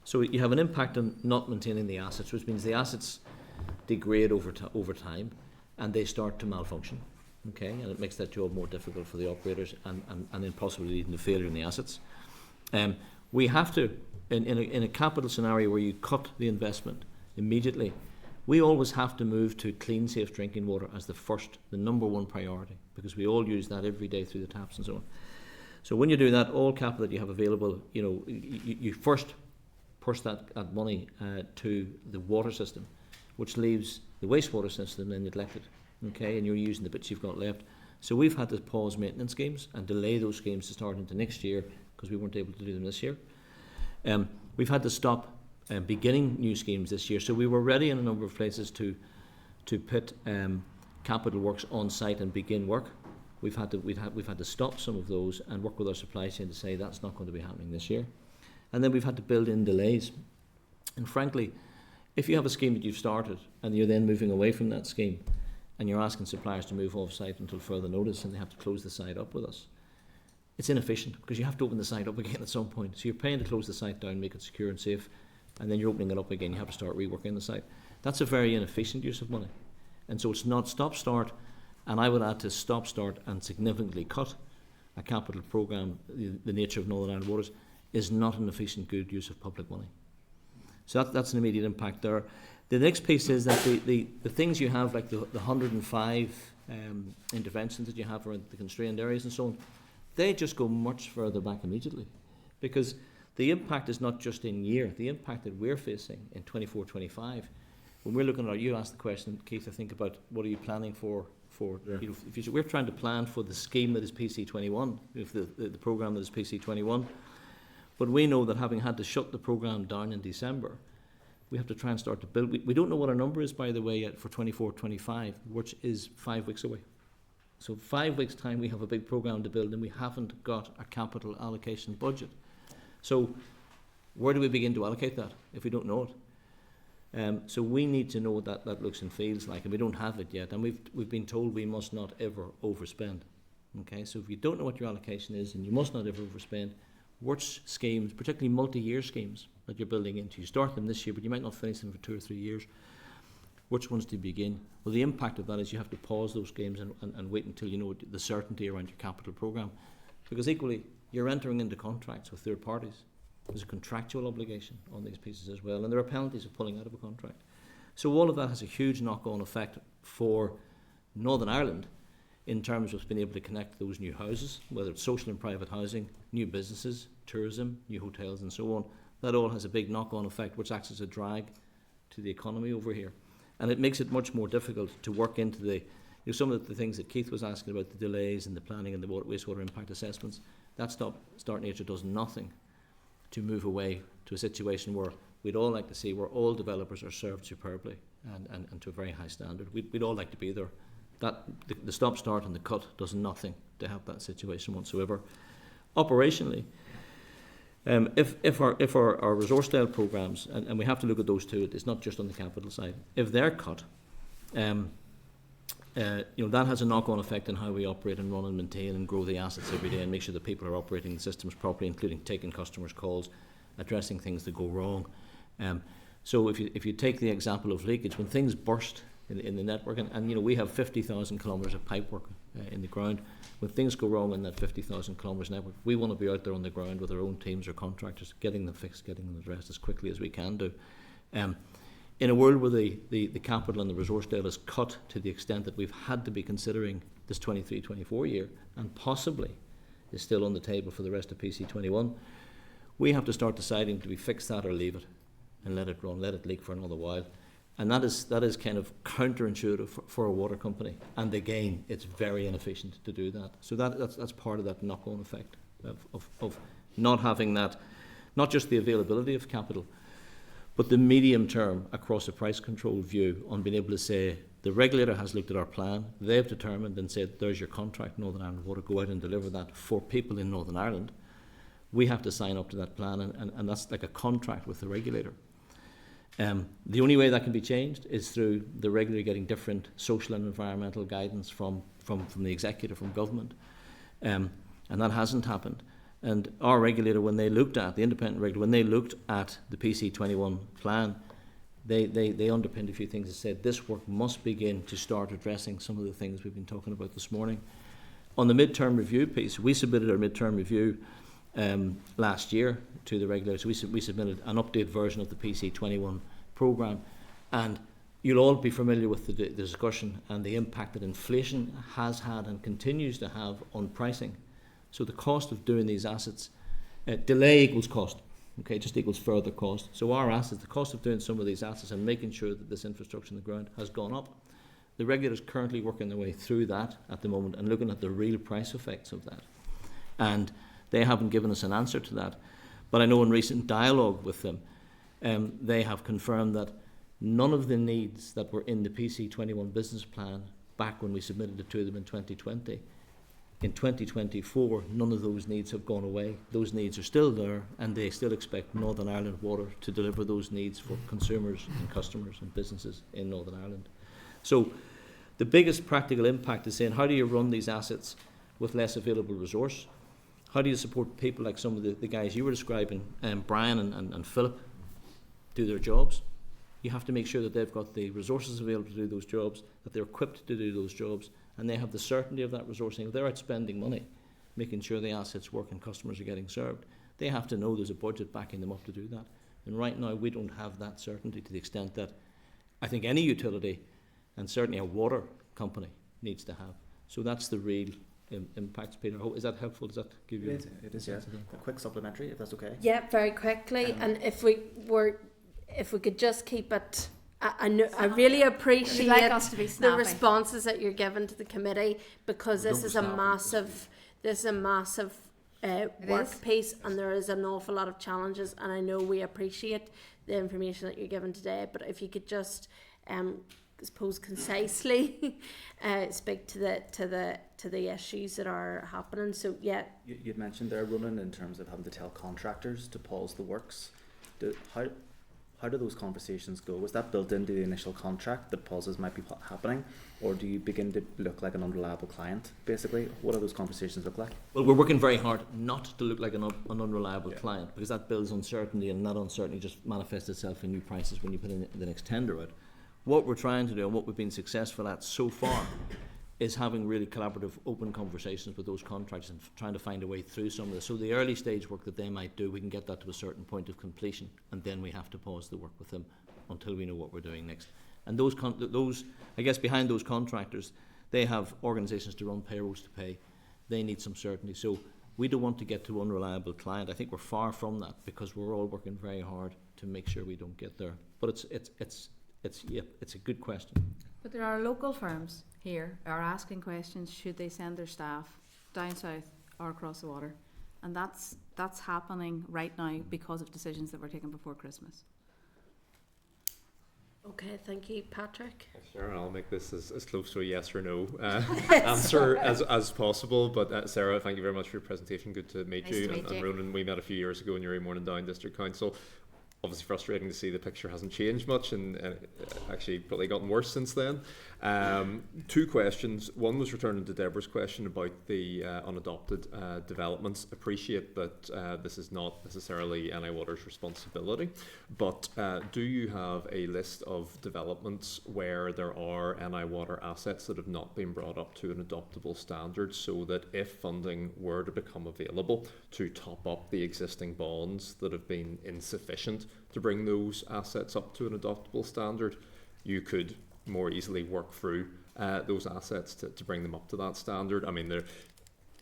F: So you have an impact on not maintaining the assets, which means the assets degrade over time and they start to malfunction. Okay, and it makes that job more difficult for the operators and then possibly leading to failure in the assets. We have to, in a capital scenario where you cut the investment immediately, we always have to move to clean, safe drinking water as the number one priority, because we all use that every day through the taps and so on. So when you do that, all capital that you have available, you know, you first push that money to the water system, which leaves the wastewater system then neglected. Okay, and you're using the bits you've got left. So we've had to pause maintenance schemes and delay those schemes to start into next year because we weren't able to do them this year. We've had to stop beginning new schemes this year. So we were ready in a number of places to put capital works on site and begin work. We've had to stop some of those and work with our supply chain to say that's not going to be happening this year. And then we've had to build in delays. And frankly, if you have a scheme that you've started and you're then moving away from that scheme and you're asking suppliers to move off site until further notice and they have to close the site up with us, it's inefficient because you have to open the site up again at some point. So you're paying to close the site down, make it secure and safe, and then you're opening it up again. You have to start reworking the site. That's a very inefficient use of money. And so it's not stop-start, and I would add to stop-start and significantly cut a capital programme, the nature of Northern Ireland Waters, is not an efficient, good use of public money. So that's an immediate impact there. The next piece is that the things you have, like the 105 interventions that you have around the constrained areas and so on, they just go much further back immediately, because the impact is not just in year. The impact that we're facing in 24-25, when we're looking at, you asked the question, Keith, I think about what are you planning for
D: Yeah.
F: you know, the future. We're trying to plan for the scheme that is PC21, the programme that is PC21. But we know that having had to shut the programme down in December, we have to try and start to build. We don't know what our number is, by the way, yet for 24-25, which is 5 weeks away. So 5 weeks' time we have a big programme to build and we haven't got a capital allocation budget. So where do we begin to allocate that if we don't know it? So we need to know what that looks and feels like, and we don't have it yet. And we've been told we must not ever overspend. Okay, so if you don't know what your allocation is, and you must not ever overspend, which schemes, particularly multi-year schemes that you're building into, you start them this year, but you might not finish them for 2 or 3 years. Which ones do you begin? Well, the impact of that is you have to pause those schemes and wait until you know the certainty around your capital programme. Because equally, you're entering into contracts with third parties. There's a contractual obligation on these pieces as well, and there are penalties of pulling out of a contract. So all of that has a huge knock-on effect for Northern Ireland in terms of being able to connect those new houses, whether it's social and private housing, new businesses, tourism, new hotels and so on. That all has a big knock-on effect which acts as a drag to the economy over here. And it makes it much more difficult to work into some of the things that Keith was asking about, the delays in the planning and the wastewater impact assessments. That Start Nature does nothing to move away to a situation where we'd all like to see where all developers are served superbly and to a very high standard. We'd all like to be there. The stop, start and the cut does nothing to help that situation whatsoever. Operationally, if our resource style programmes, and we have to look at those too, it's not just on the capital side, if they're cut, that has a knock-on effect on how we operate and run and maintain and grow the assets every day and make sure that people are operating the systems properly, including taking customers' calls, addressing things that go wrong. So if you take the example of leakage, when things burst in the network, and we have 50,000 kilometres of pipework in the ground. When things go wrong in that 50,000 kilometres network, we want to be out there on the ground with our own teams or contractors, getting them fixed, getting them addressed as quickly as we can do. In a world where the capital and the resource debt is cut to the extent that we've had to be considering this 23-24 year, and possibly is still on the table for the rest of PC21, we have to start deciding, do we fix that or leave it and let it run, let it leak for another while. And that is kind of counterintuitive for a water company. And again, it's very inefficient to do that. So that's part of that knock-on effect of not having that, not just the availability of capital, but the medium term across a price control view on being able to say, the regulator has looked at our plan, they've determined and said, there's your contract, Northern Ireland Water, go out and deliver that for people in Northern Ireland. We have to sign up to that plan, and that's like a contract with the regulator. The only way that can be changed is through the regulator getting different social and environmental guidance from the executive, from government. And that hasn't happened. And our regulator, when they looked at, the independent regulator, when they looked at the PC21 plan, they underpinned a few things and said this work must begin to start addressing some of the things we've been talking about this morning. On the mid-term review piece, we submitted our mid-term review last year to the regulator. So we submitted an updated version of the PC21 programme, and you'll all be familiar with the discussion and the impact that inflation has had and continues to have on pricing. So the cost of doing these assets, delay equals cost, okay, just equals further cost. So our assets, the cost of doing some of these assets and making sure that this infrastructure in the ground has gone up. The regulator is currently working their way through that at the moment and looking at the real price effects of that. And they haven't given us an answer to that. But I know in recent dialogue with them, they have confirmed that none of the needs that were in the PC21 business plan back when we submitted it to them in 2020, in 2024, none of those needs have gone away. Those needs are still there, and they still expect Northern Ireland Water to deliver those needs for consumers and customers and businesses in Northern Ireland. So the biggest practical impact is saying, how do you run these assets with less available resource? How do you support people like some of the guys you were describing, Brian and Philip, do their jobs? You have to make sure that they've got the resources available to do those jobs, that they're equipped to do those jobs, and they have the certainty of that resourcing. If they're out spending money, making sure the assets work and customers are getting served, they have to know there's a budget backing them up to do that. And right now we don't have that certainty to the extent that I think any utility, and certainly a water company, needs to have. So that's the real impacts. Peter, is that helpful? Does that give you
I: It is, yeah. A quick supplementary, if that's okay.
A: Yeah, very quickly. And if we could just keep it, I really appreciate
E: like us to be
A: the
E: snappy.
A: responses that you're giving to the committee, because this is a massive work piece, and there is an awful lot of challenges, and I know we appreciate the information that you're giving today, but if you could just I suppose concisely speak to the issues that are happening. So yeah,
I: You'd mentioned there, Ronan, in terms of having to tell contractors to pause the works. How how do those conversations go? Was that built into the initial contract that pauses might be happening, or do you begin to look like an unreliable client? Basically, what do those conversations look like?
F: Well, we're working very hard not to look like an unreliable client, because that builds uncertainty, and that uncertainty just manifests itself in new prices when you put in the next tender out. What we're trying to do, and what we've been successful at so far, is having really collaborative, open conversations with those contracts and trying to find a way through some of this. So the early stage work that they might do, we can get that to a certain point of completion, and then we have to pause the work with them until we know what we're doing next. And those, I guess, behind those contractors, they have organisations to run payrolls to pay. They need some certainty. So we don't want to get to unreliable client. I think we're far from that, because we're all working very hard to make sure we don't get there. But it's a good question.
E: But there are local firms here are asking questions: should they send their staff down south or across the water? And that's happening right now because of decisions that were taken before Christmas.
A: Okay, thank you, Patrick.
B: Sure, I'll make this as close to a yes or no answer as possible. But Sarah, thank you very much for your presentation. Good to meet
E: Nice
B: you.
E: to meet
B: And
E: you.
B: Ronan, we met a few years ago in your Morning Down District Council. Obviously frustrating to see the picture hasn't changed much, and actually probably gotten worse since then. Two questions. One was returning to Deborah's question about the unadopted developments. Appreciate that this is not necessarily NI Water's responsibility, but do you have a list of developments where there are NI Water assets that have not been brought up to an adoptable standard, so that if funding were to become available to top up the existing bonds that have been insufficient to bring those assets up to an adoptable standard, you could more easily work through those assets to bring them up to that standard? I mean, they're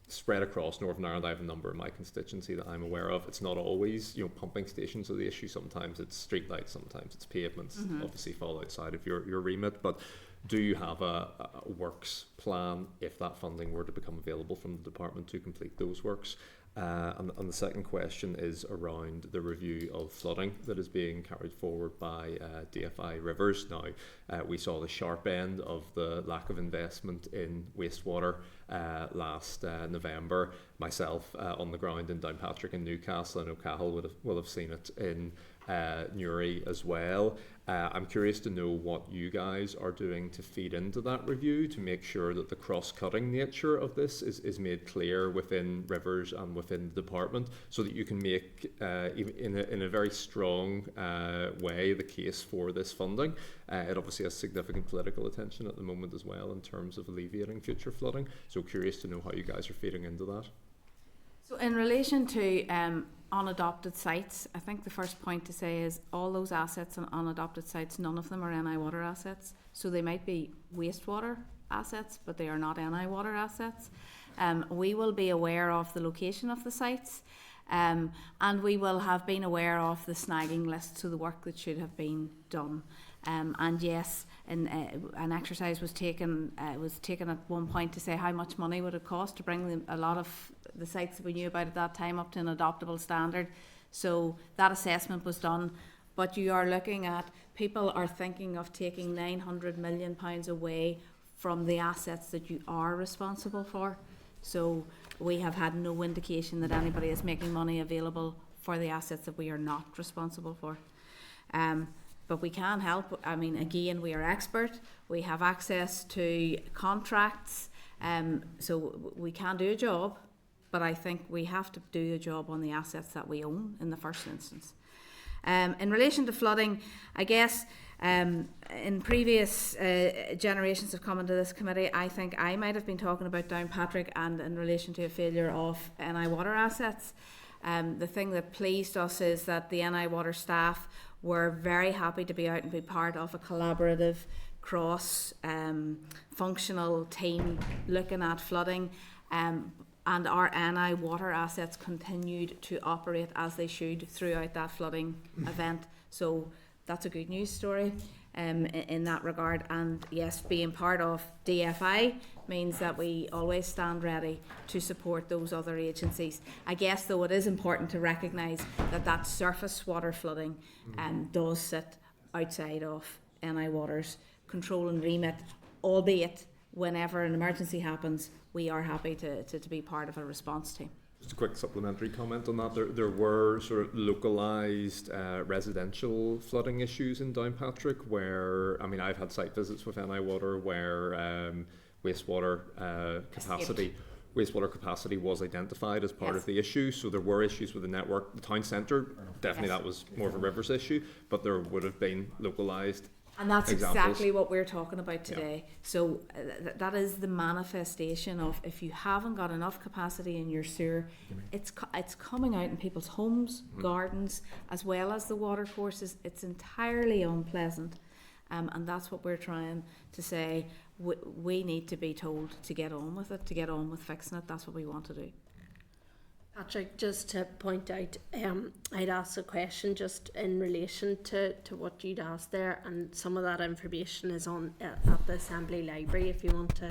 B: spread across Northern Ireland. I have a number in my constituency that I'm aware of. It's not always, pumping stations are the issue. Sometimes it's streetlights, sometimes it's pavements. Obviously fall outside of your remit, but do you have a works plan if that funding were to become available from the department to complete those works? And the second question is around the review of flooding that is being carried forward by DFI Rivers. Now, we saw the sharp end of the lack of investment in wastewater last November. Myself on the ground in Downpatrick and Newcastle, and O'Cahill will have seen it in Newry as well. I'm curious to know what you guys are doing to feed into that review to make sure that the cross-cutting nature of this is made clear within Rivers and within the department, so that you can make, in a very strong way, the case for this funding. It obviously has significant political attention at the moment as well in terms of alleviating future flooding. So curious to know how you guys are feeding into that.
E: So in relation to unadopted sites, I think the first point to say is all those assets on unadopted sites, none of them are NI Water assets. So they might be wastewater assets, but they are not NI Water assets. We will be aware of the location of the sites, and we will have been aware of the snagging list, so the work that should have been done. And yes, an exercise was taken at one point to say how much money would it cost to bring a lot of the sites that we knew about at that time up to an adoptable standard. So that assessment was done. But you are looking at, people are thinking of taking £900 million away from the assets that you are responsible for. So we have had no indication that anybody is making money available for the assets that we are not responsible for. But we can help. I mean, again, we are expert. We have access to contracts, so we can do a job. But I think we have to do a job on the assets that we own in the first instance. In relation to flooding, I guess in previous generations of coming to this committee, I think I might have been talking about Downpatrick and in relation to a failure of NI Water assets. The thing that pleased us is that the NI Water staff were very happy to be out and be part of a collaborative cross-functional team looking at flooding, and our NI Water assets continued to operate as they should throughout that flooding event. So that's a good news story in that regard. And yes, being part of DFI means that we always stand ready to support those other agencies. I guess, though, it is important to recognise that surface water flooding does sit outside of NI Water's control and remit, albeit whenever an emergency happens, we are happy to be part of a response team.
B: Just a quick supplementary comment on that. There were sort of localised residential flooding issues in Downpatrick where, I mean, I've had site visits with NI Water where wastewater capacity was identified as part of the issue. So there were issues with the network. The town centre, definitely that was more of a rivers issue, but there would have been localised
E: And that's
B: examples.
E: Exactly what we're talking about today. So that is the manifestation of, if you haven't got enough capacity in your sewer, it's coming out in people's homes, gardens, as well as the water courses. It's entirely unpleasant, and that's what we're trying to say. We need to be told to get on with it, to get on with fixing it. That's what we want to do.
A: Patrick, just to point out, I'd asked a question just in relation to what you'd asked there, and some of that information is on at the Assembly Library if you want to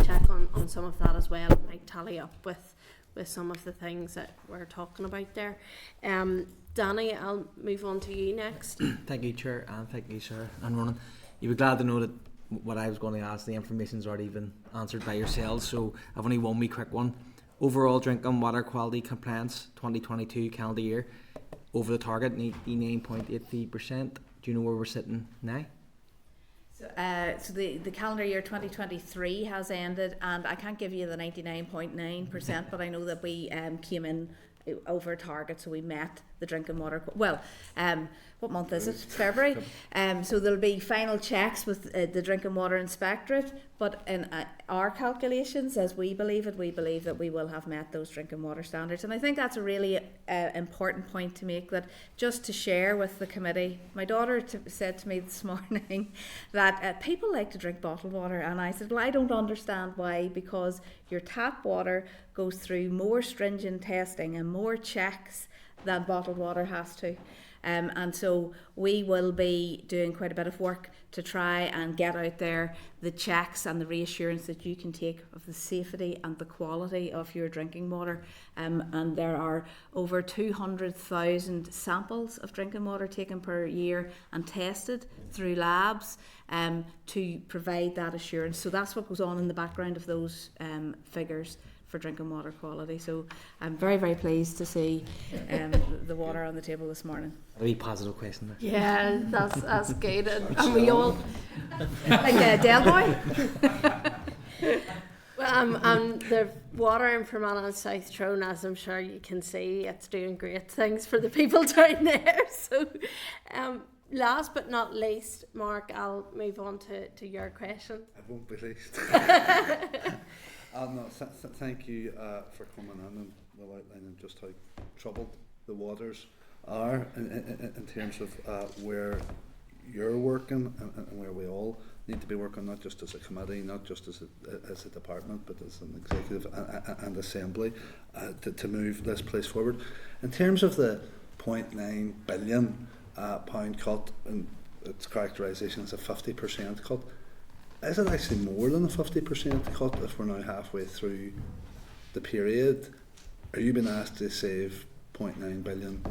A: check on some of that as well. It might tally up with some of the things that we're talking about there. Danny, I'll move on to you next.
J: Thank you, Chair, and thank you, Sarah and Ronan. You'll be glad to know that what I was going to ask, the information's already been answered by yourselves, so I've only one wee quick one. Overall drinking water quality compliance 2022 calendar year over the target, 89.83%. Do you know where we're sitting now?
E: So the calendar year 2023 has ended, and I can't give you the 99.9%, but I know that we came in over target, so we met the drinking water. What month is it? February. So there'll be final checks with the Drinking Water Inspectorate, but in our calculations, as we believe that we will have met those drinking water standards. And I think that's a really important point to make, that just to share with the committee. My daughter said to me this morning that people like to drink bottled water, and I said, well, I don't understand why, because your tap water goes through more stringent testing and more checks than bottled water has to. And so we will be doing quite a bit of work to try and get out there the checks and the reassurance that you can take of the safety and the quality of your drinking water. And there are over 200,000 samples of drinking water taken per year and tested through labs to provide that assurance. So that's what goes on in the background of those figures for drinking water quality. So I'm very, very pleased to see the water on the table this morning.
J: A wee positive question there.
A: Yeah, that's good. And we all...
E: Like Del Boy?
A: Well, the water in Fermanagh and South Tyrone, as I'm sure you can see, it's doing great things for the people down there. So last but not least, Mark, I'll move on to your question.
C: I won't be least. Thank you for coming in and well outlining just how troubled the waters are in terms of where you're working and where we all need to be working, not just as a committee, not just as a department, but as an executive and assembly to move this place forward. In terms of the £0.9 billion pound cut, and its characterisation as a 50% cut, is it actually more than a 50% cut if we're now halfway through the period? Are you being asked to save £0.9 billion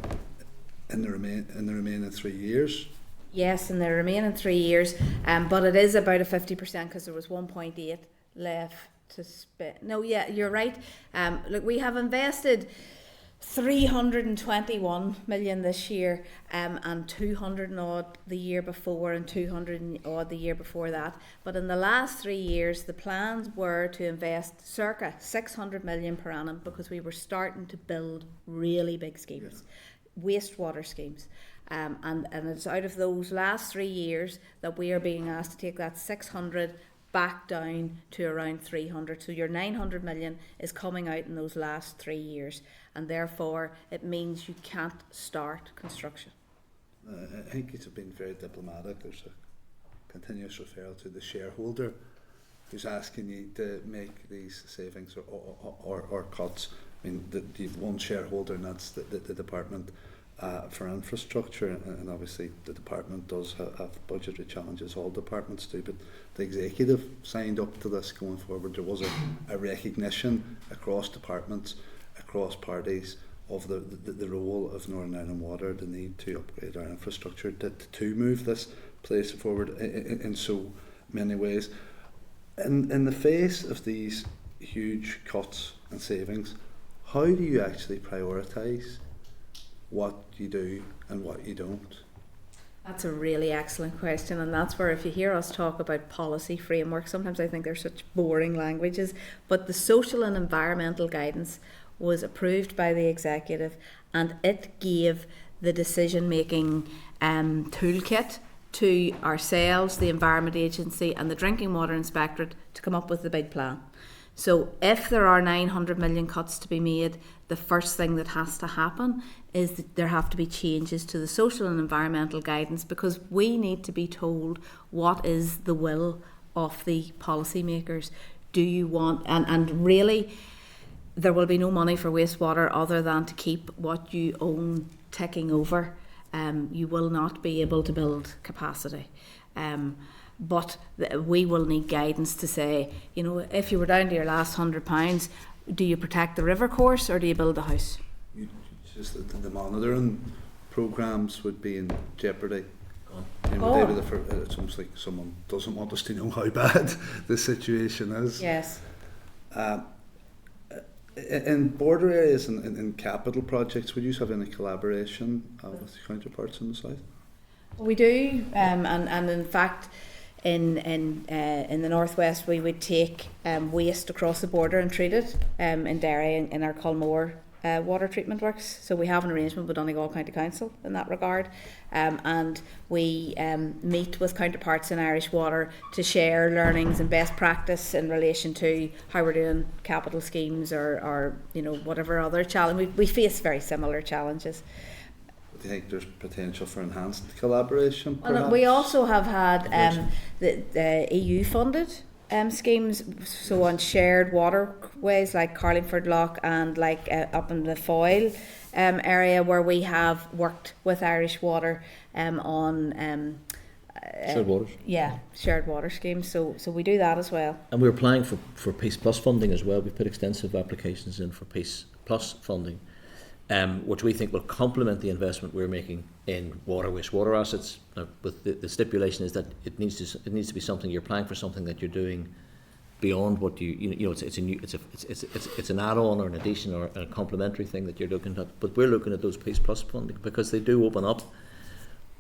C: in the remaining 3 years?
E: Yes, in the remaining 3 years, but it is about a 50% because there was 1.8 left to spend. No, yeah, you're right. Look, we have invested 321 million this year, and 200 and odd the year before, and 200 and odd the year before that. But in the last 3 years, the plans were to invest circa 600 million per annum, because we were starting to build really big schemes, wastewater schemes. And it's out of those last 3 years that we are being asked to take that 600 back down to around 300. So your 900 million is coming out in those last 3 years, and therefore it means you can't start construction.
C: I think it's been very diplomatic. There's a continuous referral to the shareholder who's asking you to make these savings or cuts. I mean, you've one shareholder, and that's the Department for Infrastructure, and obviously the department does have budgetary challenges, all departments do, but the executive signed up to this going forward. There was a recognition across departments, across parties, of the role of Northern Ireland Water, the need to upgrade our infrastructure to move this place forward in so many ways. In the face of these huge cuts and savings, how do you actually prioritise what you do and what you don't?
E: That's a really excellent question, and that's where if you hear us talk about policy framework, sometimes I think they're such boring languages, but the social and environmental guidance was approved by the executive, and it gave the decision-making toolkit to ourselves, the Environment Agency and the Drinking Water Inspectorate to come up with the big plan. So if there are 900 million cuts to be made, the first thing that has to happen is that there have to be changes to the social and environmental guidance, because we need to be told what is the will of the policymakers. Do you want, and really there will be no money for wastewater other than to keep what you own ticking over. You will not be able to build capacity. But we will need guidance to say, you know, if you were down to your last £100, do you protect the river course or do you build a house?
C: Just the monitoring programmes would be in jeopardy. You know,
E: Oh.
C: it's almost like someone doesn't want us to know how bad the situation is.
E: Yes.
C: In border areas and in capital projects, would you have any collaboration with counterparts in the south?
E: We do, and in fact, in the northwest, we would take waste across the border and treat it in Derry in our Culmore water treatment works. So we have an arrangement with Donegal County Council in that regard, and we meet with counterparts in Irish Water to share learnings and best practice in relation to how we're doing capital schemes or you know, whatever other challenge. We face very similar challenges.
C: Do you think there's potential for enhanced collaboration?
E: And we also have had the EU funded schemes, so on shared waterways like Carlingford Lough and like up in the Foyle area, where we have worked with Irish Water on
F: Shared waters.
E: Yeah, shared water schemes. So we do that as well.
F: And we're applying for Peace Plus funding as well. We've put extensive applications in for Peace Plus funding, which we think will complement the investment we're making in wastewater assets. But the stipulation is that it needs to be something you're applying for, something that you're doing beyond what you know. It's an add-on or an addition or a complementary thing that you're looking at. But we're looking at those Peace Plus funding because they do open up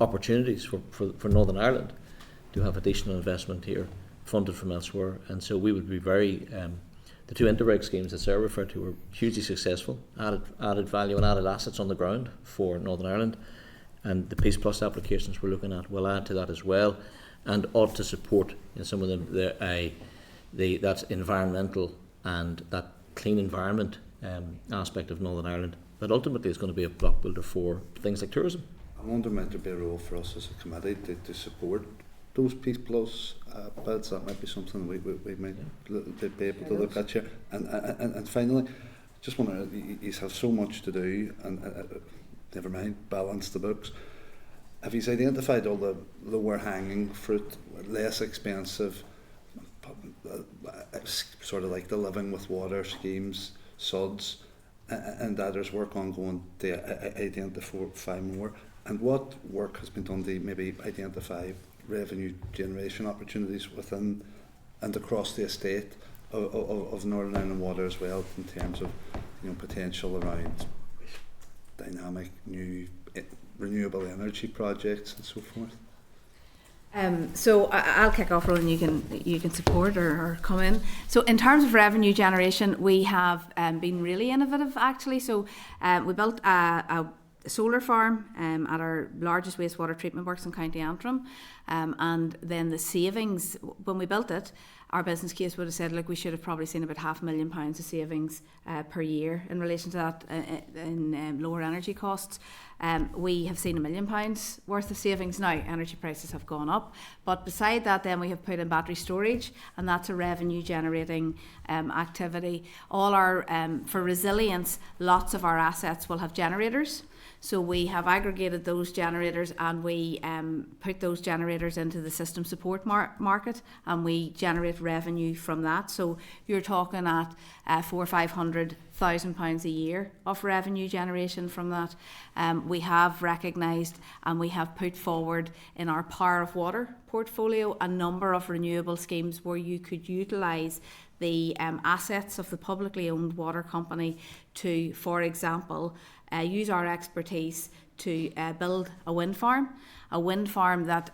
F: opportunities for Northern Ireland to have additional investment here funded from elsewhere. And so we would be very the two Interreg schemes that Sarah referred to were hugely successful, added value and added assets on the ground for Northern Ireland, and the Peace Plus applications we're looking at will add to that as well, and ought to support some of them that environmental and that clean environment aspect of Northern Ireland that ultimately is going to be a block builder for things like tourism.
C: I wonder, might there be a role for us as a committee to support those Peace Plus bids? That might be something we might be able to look at here. And finally, just want to, you have so much to do, and never mind, balance the books. Have you identified all the lower hanging fruit, less expensive, sort of like the Living with Water schemes, SUDs, and that there's work ongoing to identify more? And what work has been done to maybe identify revenue generation opportunities within and across the estate of Northern Ireland Water as well, in terms of potential around dynamic new renewable energy projects and so forth?
E: So I'll kick off, Roland, you can support or come in. So in terms of revenue generation, we have been really innovative actually. So we built a solar farm at our largest wastewater treatment works in County Antrim, and then the savings when we built it, our business case would have said, look, we should have probably seen about £500,000 of savings per year in relation to that in lower energy costs. We have seen £1 million worth of savings now. Energy prices have gone up, but beside that then we have put in battery storage, and that's a revenue generating activity. All our for resilience, lots of our assets will have generators. So we have aggregated those generators, and we put those generators into the system support market, and we generate revenue from that. So you're talking at £400,000 or £500,000 a year of revenue generation from that. We have recognised and we have put forward in our Power of Water portfolio a number of renewable schemes where you could utilise the assets of the publicly owned water company to, for example, use our expertise to build a wind farm that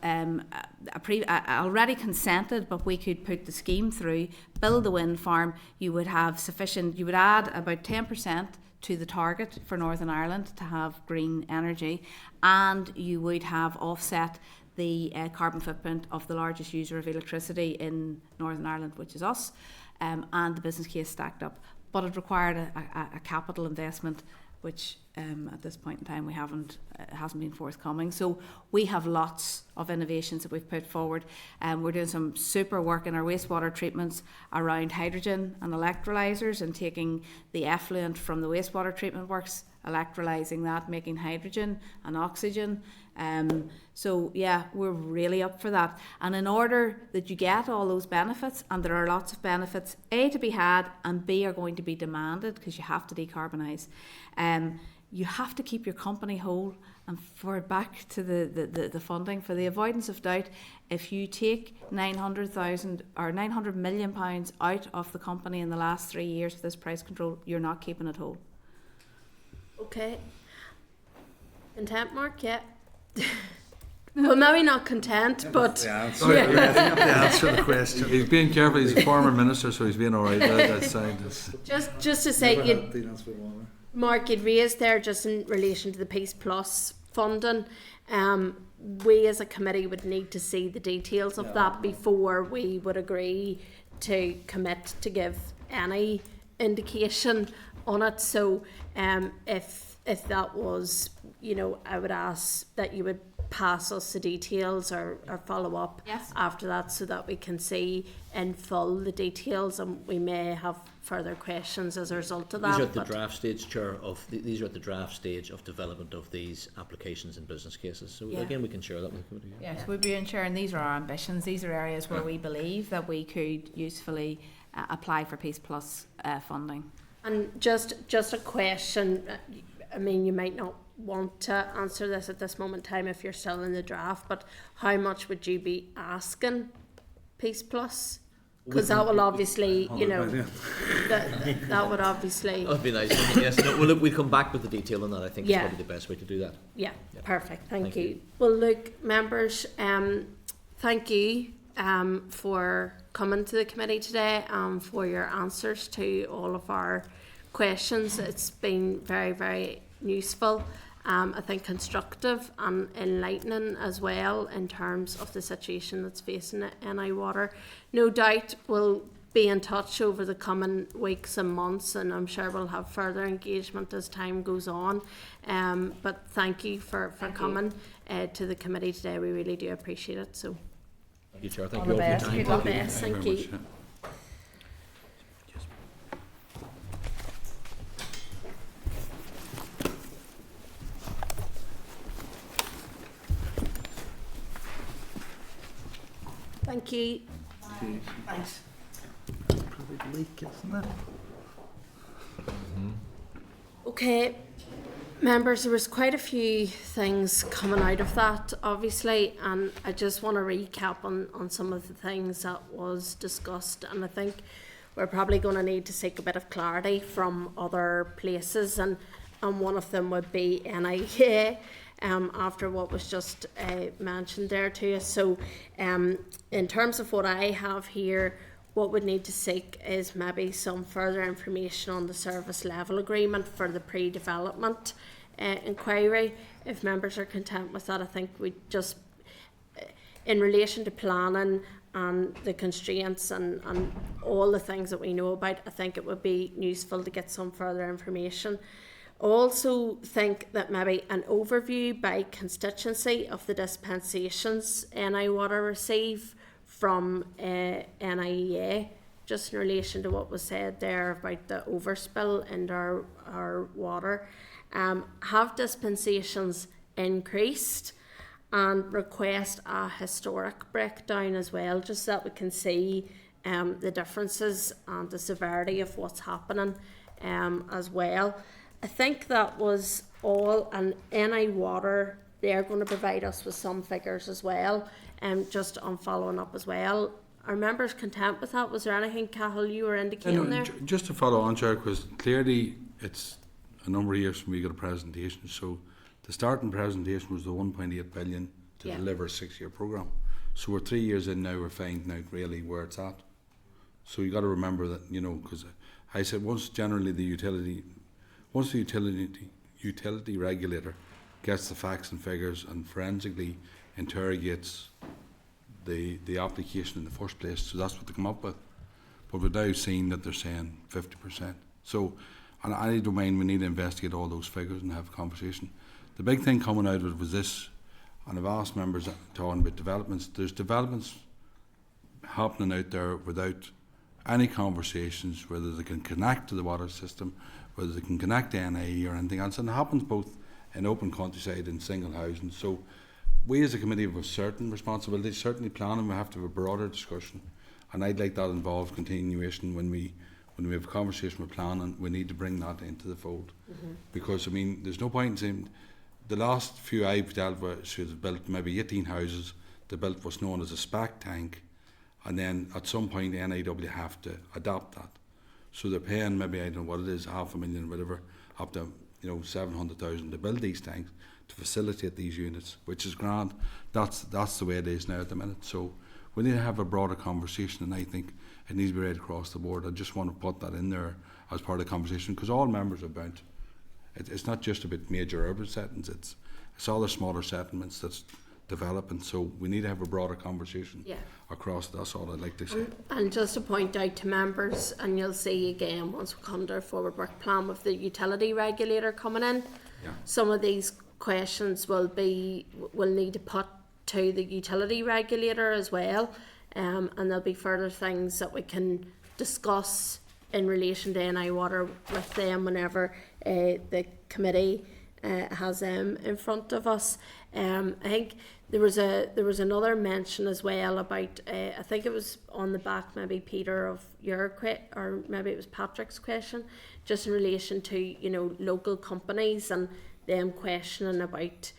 E: already consented, but we could put the scheme through, build the wind farm. You would have sufficient, you would add about 10% to the target for Northern Ireland to have green energy, and you would have offset the carbon footprint of the largest user of electricity in Northern Ireland, which is us, and the business case stacked up. But it required a capital investment, which at this point in time it hasn't been forthcoming. So we have lots of innovations that we've put forward. We're doing some super work in our wastewater treatments around hydrogen and electrolyzers, and taking the effluent from the wastewater treatment works, electrolysing that, making hydrogen and oxygen. So yeah, we're really up for that. And in order that you get all those benefits, and there are lots of benefits, A, to be had, and B, are going to be demanded because you have to decarbonise, you have to keep your company whole. And for back to the funding, for the avoidance of doubt, if you take 900,000 or £900 million out of the company in the last 3 years of this price control, you're not keeping it whole.
A: Okay. Content, Mark? Yeah. Well, maybe not content, but
C: the answer to the question.
G: He's being careful. He's a former minister, so he's being all right outside.
A: just to say, Mark, you'd raised there just in relation to the Peace Plus funding. We as a committee would need to see the details of that before we would agree to commit to give any indication on it. So if that was, I would ask that you would pass us the details or follow up after that, so that we can see in full the details, and we may have further questions as a result of that.
F: These are at the draft stage, Chair, these are at the draft stage of development of these applications and business cases. So again, we can share that with the committee.
E: Yes, we'd be ensuring these are our ambitions. These are areas where we believe that we could usefully apply for Peace Plus funding.
A: And just a question, I mean, you might not want to answer this at this moment in time if you're still in the draft, but how much would you be asking Peace Plus? Because that will obviously, that would obviously...
F: That would be nice. Yes, no, well, look, we'll come back with the detail on that. I think it's probably the best way to do that.
A: Yeah. Perfect. Thank you. Well, look, members, thank you for coming to the committee today and for your answers to all of our questions. It's been very, very useful. I think constructive and enlightening as well in terms of the situation that's facing NI Water. No doubt we'll be in touch over the coming weeks and months, and I'm sure we'll have further engagement as time goes on. But thank you for coming to the committee today. We really do appreciate it. So,
F: thank you, Chair. Thank
E: all
F: you
E: the
F: all
E: best.
F: for your time.
A: all the best. Thank you. Thank you.
C: Thanks. Probably the leak, isn't it?
A: Okay, members, there was quite a few things coming out of that, obviously, and I just want to recap on some of the things that was discussed, and I think we're probably going to need to seek a bit of clarity from other places, and one of them would be NIA. After what was just mentioned there to us. So in terms of what I have here, what we'd need to seek is maybe some further information on the service level agreement for the pre-development inquiry. If members are content with that, I think we just, in relation to planning and the constraints and all the things that we know about, I think it would be useful to get some further information. Also think that maybe an overview by constituency of the dispensations NI Water receive from NIEA, just in relation to what was said there about the overspill in our water. Have dispensations increased, and request a historic breakdown as well, just so that we can see the differences and the severity of what's happening as well. I think that was all, and NI Water, they're going to provide us with some figures as well, just on following up as well are members content with that? Was there anything, Cathal, you were indicating there?
G: Just to follow on, Chair, because clearly it's a number of years from we got a presentation. So the starting presentation was the 1.8 billion to
A: Yeah.
G: deliver a 6-year programme. So we're 3 years in now, we're finding out really where it's at. So you got to remember that, you know, because I said once the utility regulator gets the facts and figures and forensically interrogates the application in the first place, so that's what they come up with. But we're now seeing that they're saying 50%. So, and I don't mind, we need to investigate all those figures and have a conversation. The big thing coming out of it was this, and I've asked members talking about developments. There's developments happening out there without any conversations, whether they can connect to the water system, whether they can connect to NIE or anything else. And it happens both in open countryside and single housing. So we as a committee have a certain responsibility, certainly planning, we have to have a broader discussion. And I'd like that involved continuation when we have a conversation with planning, we need to bring that into the fold. Because, I mean, there's no point in saying, the last few I've dealt with should have built maybe 18 houses, they built what's known as a SPAC tank, and then at some point the NIW have to adopt that. So they're paying maybe, I don't know what it is, $500,000, whatever, up to 700,000 to build these tanks to facilitate these units, which is grand. That's the way it is now at the minute. So we need to have a broader conversation, and I think it needs to be right across the board. I just want to put that in there as part of the conversation, because all members are bound. It's not just about major urban settings, it's all the smaller settlements that's developing, so we need to have a broader conversation across. That's all I'd like to say.
A: And just to point out to members, and you'll see again once we come to our forward work plan with the utility regulator coming in, some of these questions will need to put to the utility regulator as well, and there'll be further things that we can discuss in relation to NI Water with them whenever the committee has them in front of us. I think there was another mention as well about I think it was on the back, maybe Peter, of your or maybe it was Patrick's question, just in relation to local companies and them questioning about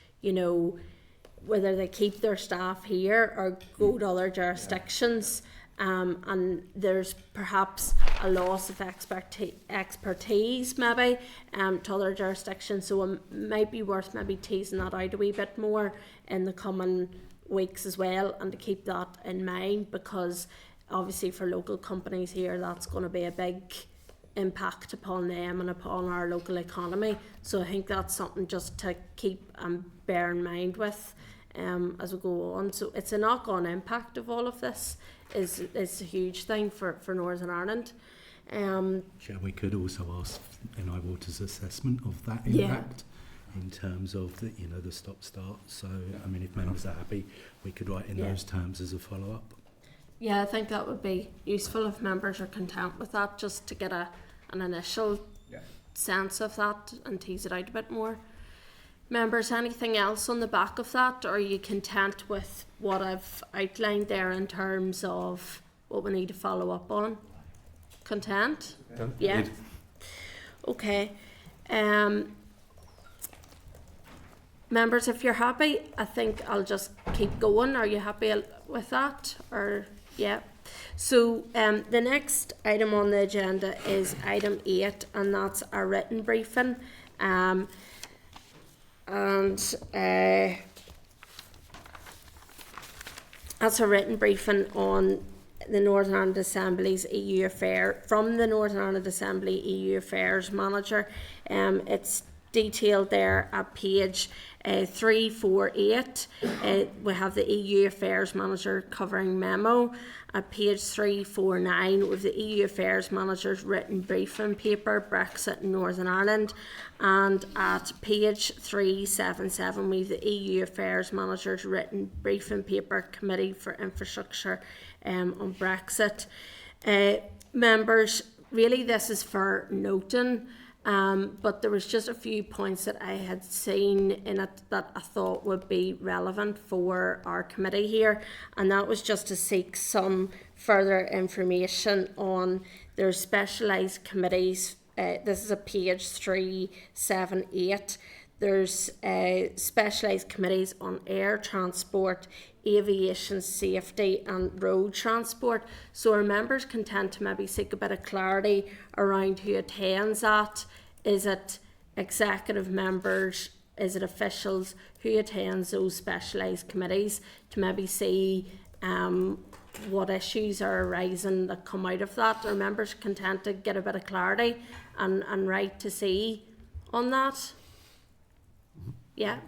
A: whether they keep their staff here or go to other jurisdictions. And there's perhaps a loss of expertise maybe to other jurisdictions, so it might be worth maybe teasing that out a wee bit more in the coming weeks as well, and to keep that in mind, because obviously for local companies here that's going to be a big impact upon them and upon our local economy. So I think that's something just to keep and bear in mind with as we go on. So it's a knock-on impact of all of this is a huge thing for Northern Ireland.
K: Chair, we could also ask NI Water's assessment of that impact in terms of the the stop-start. So I mean, if members are happy, we could write in those terms as a follow-up.
A: Yeah, I think that would be useful if members are content with that, just to get an initial sense of that and tease it out a bit more. Members, anything else on the back of that, or are you content with what I've outlined there in terms of what we need to follow up on? Content? Yeah. Okay. Members, if you're happy, I think I'll just keep going. Are you happy with that? Or yeah. So the next item on the agenda is item 8, and that's our written briefing. That's a written briefing on the Northern Ireland Assembly's EU Affairs, from the Northern Ireland Assembly EU Affairs Manager. It's detailed there at page 348. We have the EU Affairs Manager covering memo. At page 349 with the EU Affairs Manager's written briefing paper, Brexit in Northern Ireland. And at page 377 we have the EU Affairs Manager's written briefing paper, Committee for Infrastructure on Brexit. Members, really this is for noting, but there was just a few points that I had seen in it that I thought would be relevant for our committee here, and that was just to seek some further information on their specialised committees. This is a page 378. There's specialised committees on air transport, aviation safety and road transport. So our members can tend to maybe seek a bit of clarity around who attends that. Is it executive members? Is it officials? Who attends those specialised committees, to maybe see what issues are arising that come out of that? Our members can tend to get a bit of clarity and right to see on that. Yeah.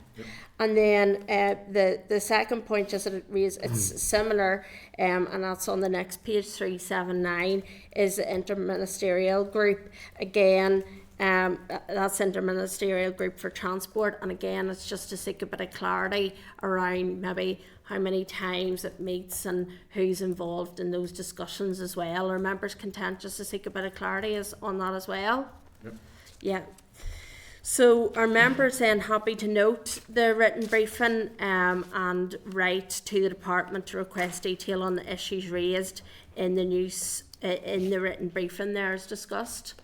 A: And then the second point, just that it raised, it's similar, and that's on the next page, 379, is the interministerial group. Again, that's interministerial group for transport, and again, it's just to seek a bit of clarity around maybe how many times it meets and who's involved in those discussions as well. Our members can tend just to seek a bit of clarity on that as well.
D: Yep.
A: Yeah. So our members then happy to note the written briefing and write to the department to request detail on the issues raised in the news in the written briefing there as discussed.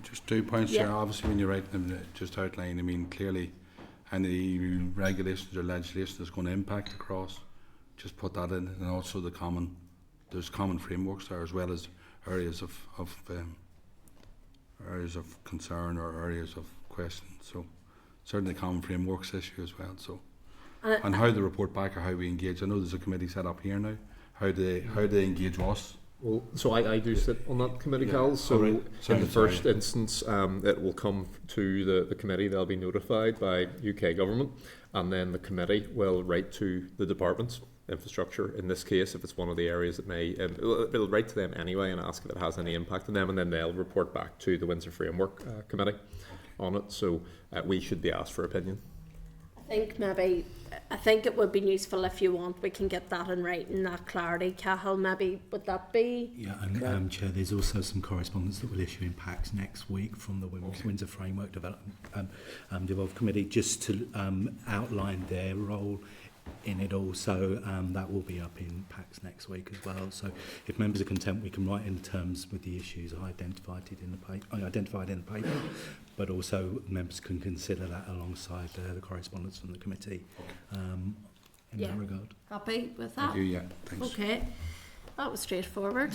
G: Just 2 points there. Obviously, when you write them, just outline, I mean, clearly any regulations or legislation that's going to impact across, just put that in. And also there's common frameworks there, as well as areas of concern or areas of question. So certainly common frameworks issue as well. So and how they report back or how we engage. I know there's a committee set up here now. How they engage us.
B: Well, so I do sit on that committee, Cal. So in the first instance, it will come to the committee. They'll be notified by UK government, and then the committee will write to the departments, infrastructure in this case, if it's one of the areas that may, it'll write to them anyway and ask if it has any impact on them, and then they'll report back to the Windsor Framework Committee on it. So we should be asked for opinion.
A: I think it would be useful if you want, we can get that in writing, that clarity. Cahill, maybe would that be?
K: Yeah, and Chair, there's also some correspondence that will issue in PACS next week from the Windsor Framework Development Devolved Committee, just to outline their role in it all. So that will be up in PACS next week as well. So if members are content, we can write in terms with the issues identified in the paper, but also members can consider that alongside the correspondence from the committee in that regard.
A: Happy with that?
G: Thank you, yeah, thanks.
A: Okay, that was straightforward.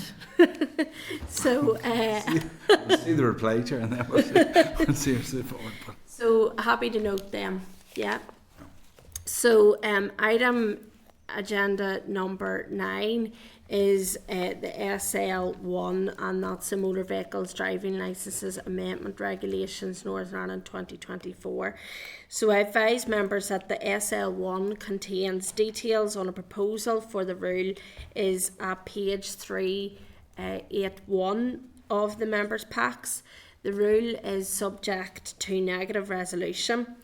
A: So
G: we'll see the reply, Chair, and then we'll see forward.
A: So happy to note them, yeah. So item agenda number 9 is the SL1, and that's the Motor Vehicles Driving Licences Amendment Regulations Northern Ireland 2024. So I advise members that the SL1 contains details on a proposal for the rule is at page 381 of the members' packs. The rule is subject to negative resolution.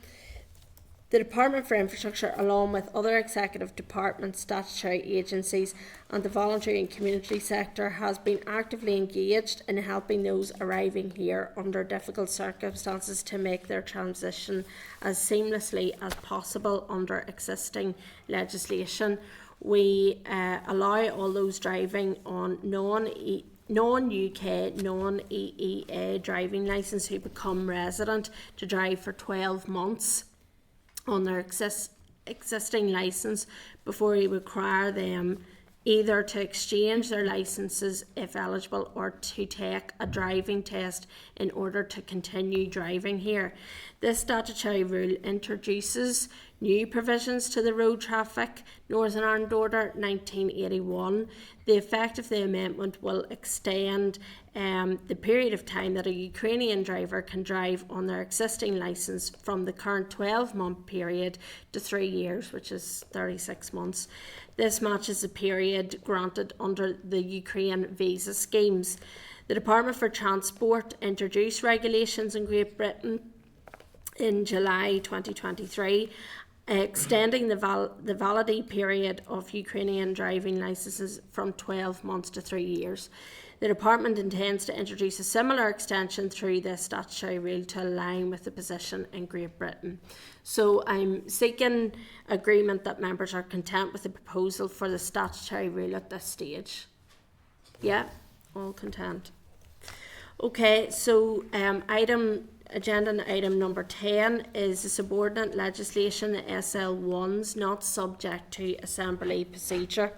A: The Department for Infrastructure, along with other executive departments, statutory agencies and the voluntary and community sector, has been actively engaged in helping those arriving here under difficult circumstances to make their transition as seamlessly as possible under existing legislation. We allow all those driving on non-UK, non-EEA driving licence who become resident to drive for 12 months on their existing licence before we require them either to exchange their licences if eligible or to take a driving test in order to continue driving here. This statutory rule introduces new provisions to the Road Traffic Northern Ireland Order 1981. The effect of the amendment will extend the period of time that a Ukrainian driver can drive on their existing licence from the current 12-month period to 3 years, which is 36 months. This matches the period granted under the Ukraine visa schemes. The Department for Transport introduced regulations in Great Britain in July 2023, extending the validity period of Ukrainian driving licences from 12 months to 3 years. The Department intends to introduce a similar extension through this statutory rule to align with the position in Great Britain. So I'm seeking agreement that members are content with the proposal for the statutory rule at this stage. Yeah, all content. Okay, so item agenda item number 10 is the subordinate legislation, the SL1s, not subject to assembly procedure.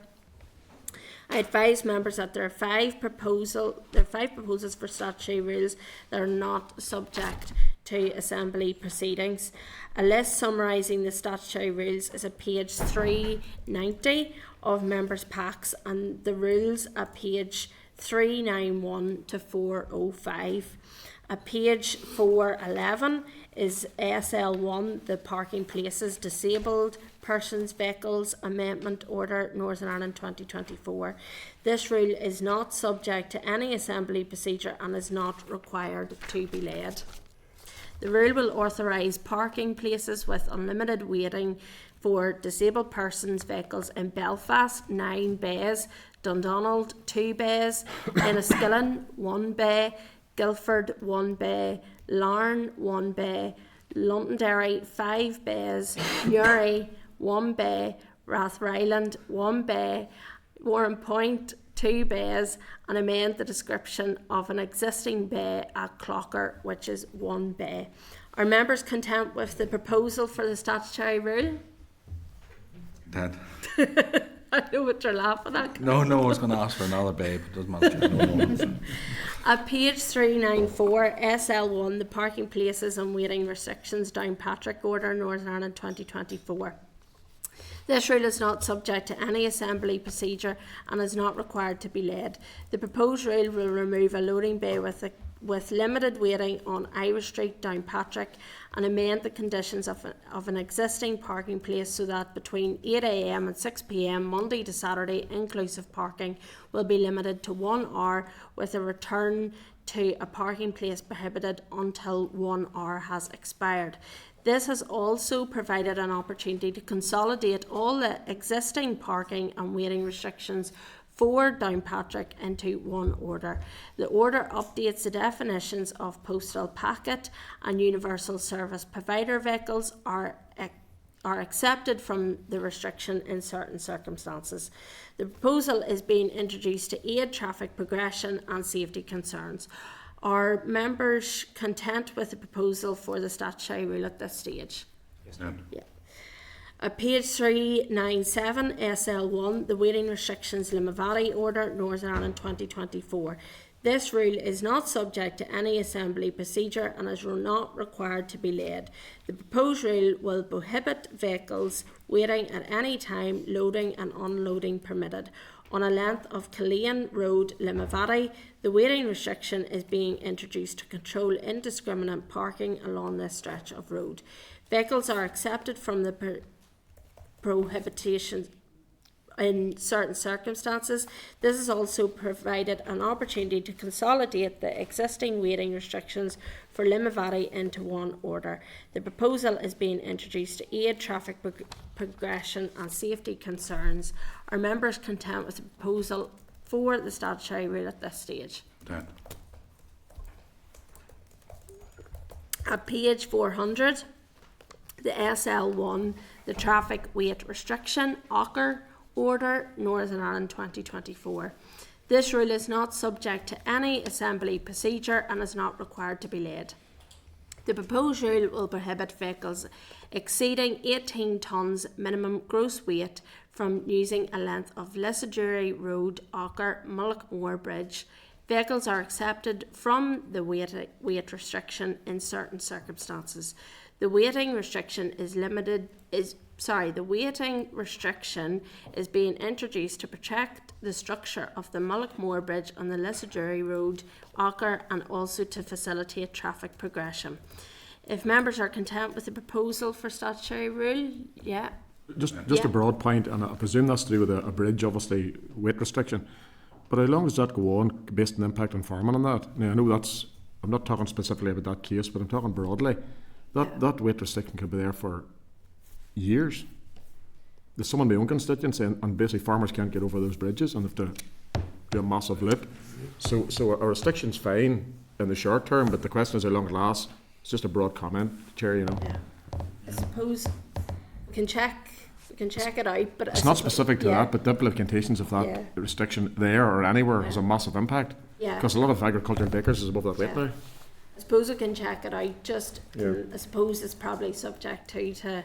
A: I advise members that there are five proposals for statutory rules that are not subject to assembly proceedings. A list summarising the statutory rules is at page 390 of members' packs, and the rules at page 391 to 405. At page 411 is SL1, the Parking Places Disabled Persons Vehicles Amendment Order, Northern Ireland 2024. This rule is not subject to any assembly procedure and is not required to be laid. The rule will authorise parking places with unlimited waiting for disabled persons' vehicles in Belfast, 9 bays, Dundonald, 2 bays, Enniskillen, 1 bay, Guildford, 1 bay, Larne, 1 bay, Londonderry, 5 bays, Newry, 1 bay, Rathryland, 1 bay, Warren Point, 2 bays, and amend the description of an existing bay at Clocker, which is 1 bay. Are members content with the proposal for the statutory rule?
G: Dad.
A: I know what you're laughing at.
G: No, I was going to ask for another babe. It doesn't matter. No.
A: At page 394, SL1, the Parking Places and Waiting Restrictions, Downpatrick Order, Northern Ireland 2024. This rule is not subject to any assembly procedure and is not required to be laid. The proposed rule will remove a loading bay with limited waiting on Irish Street, Downpatrick, and amend the conditions of an existing parking place so that between 8 a.m. and 6 p.m. Monday to Saturday, inclusive parking will be limited to 1 hour, with a return to a parking place prohibited until 1 hour has expired. This has also provided an opportunity to consolidate all the existing parking and waiting restrictions for Downpatrick into one order. The order updates the definitions of postal packet and universal service provider vehicles are accepted from the restriction in certain circumstances. The proposal is being introduced to aid traffic progression and safety concerns. Are members content with the proposal for the statutory rule at this stage?
G: Yes, ma'am.
A: Yeah. At page 397, SL1, the Waiting Restrictions Limavady Order, Northern Ireland 2024. This rule is not subject to any assembly procedure and is not required to be laid. The proposed rule will prohibit vehicles waiting at any time, loading and unloading permitted. On a length of Killeen Road, Limavady, the waiting restriction is being introduced to control indiscriminate parking along this stretch of road. Vehicles are accepted from the prohibition in certain circumstances. This has also provided an opportunity to consolidate the existing waiting restrictions for Limavady into one order. The proposal is being introduced to aid traffic progression and safety concerns. Are members content with the proposal for the statutory rule at this stage?
G: Dad.
A: At page 400, the SL1, the Traffic Weight Restriction Ocker Order, Northern Ireland 2024. This rule is not subject to any assembly procedure and is not required to be laid. The proposed rule will prohibit vehicles exceeding 18 tonnes minimum gross weight from using a length of Lissadjury Road, Ocker, Mullaghmore Bridge. Vehicles are accepted from the weight restriction in certain circumstances. The waiting restriction the waiting restriction is being introduced to protect the structure of the Mullaghmore Bridge on the Lissadjury Road, Ocker, and also to facilitate traffic progression. If members are content with the proposal for statutory rule, yeah.
D: Just a broad point, and I presume that's to do with a bridge, obviously, weight restriction. But how long does that go on based on impact on farming on that? Now, I know I'm not talking specifically about that case, but I'm talking broadly. That weight restriction could be there for years. There's someone in my own constituency, and basically farmers can't get over those bridges and have to do a massive loop. So a restriction's fine in the short term, but the question is how long it lasts. It's just a broad comment, Chair, you know.
A: Yeah. I suppose we can check it out, but
D: it's not specific to that, but the implications of that restriction there or anywhere has a massive impact.
A: Yeah.
D: Because a lot of agricultural acres is above that weight now.
A: I suppose we can check it out. Just,
D: Yeah.
A: I suppose it's probably subject to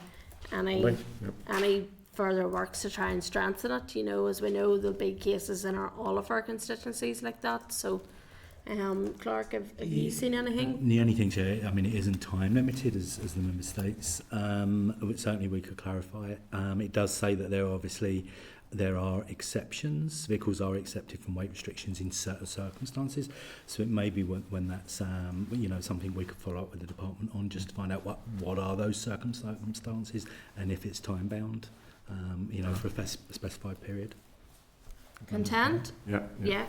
A: any
D: Right, yep.
A: any further works to try and strengthen it. You know, as we know, there'll be cases in all of our constituencies like that. So, Clark, have you seen anything?
K: The only thing, Chair, I mean, it isn't time limited as the member states. Certainly we could clarify it. It does say that there are exceptions. Vehicles are accepted from weight restrictions in certain circumstances. So it may be when that's something we could follow up with the department on, just to find out what are those circumstances and if it's time bound, for a specified period.
A: Content?
D: Yeah.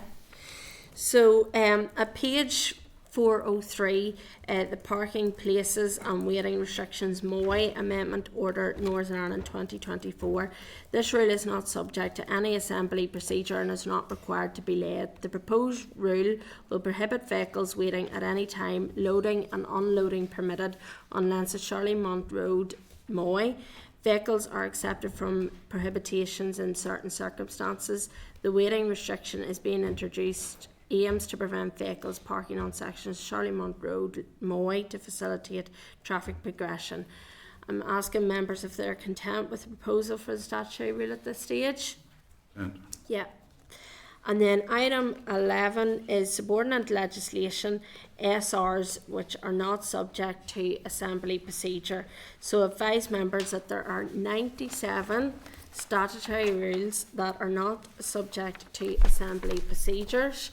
A: So at page 403, the Parking Places and Waiting Restrictions Moy Amendment Order Northern Ireland 2024. This rule is not subject to any assembly procedure and is not required to be laid. The proposed rule will prohibit vehicles waiting at any time, loading and unloading permitted on Lancet Charlemont Road, Moy. Vehicles are accepted from prohibitions in certain circumstances. The waiting restriction is being introduced aims to prevent vehicles parking on sections of Charlemont Road, Moy, to facilitate traffic progression. I'm asking members if they're content with the proposal for the statutory rule at this stage. Yeah. And then item 11 is subordinate legislation, SRs, which are not subject to assembly procedure. So advise members that there are 97 statutory rules that are not subject to assembly procedures.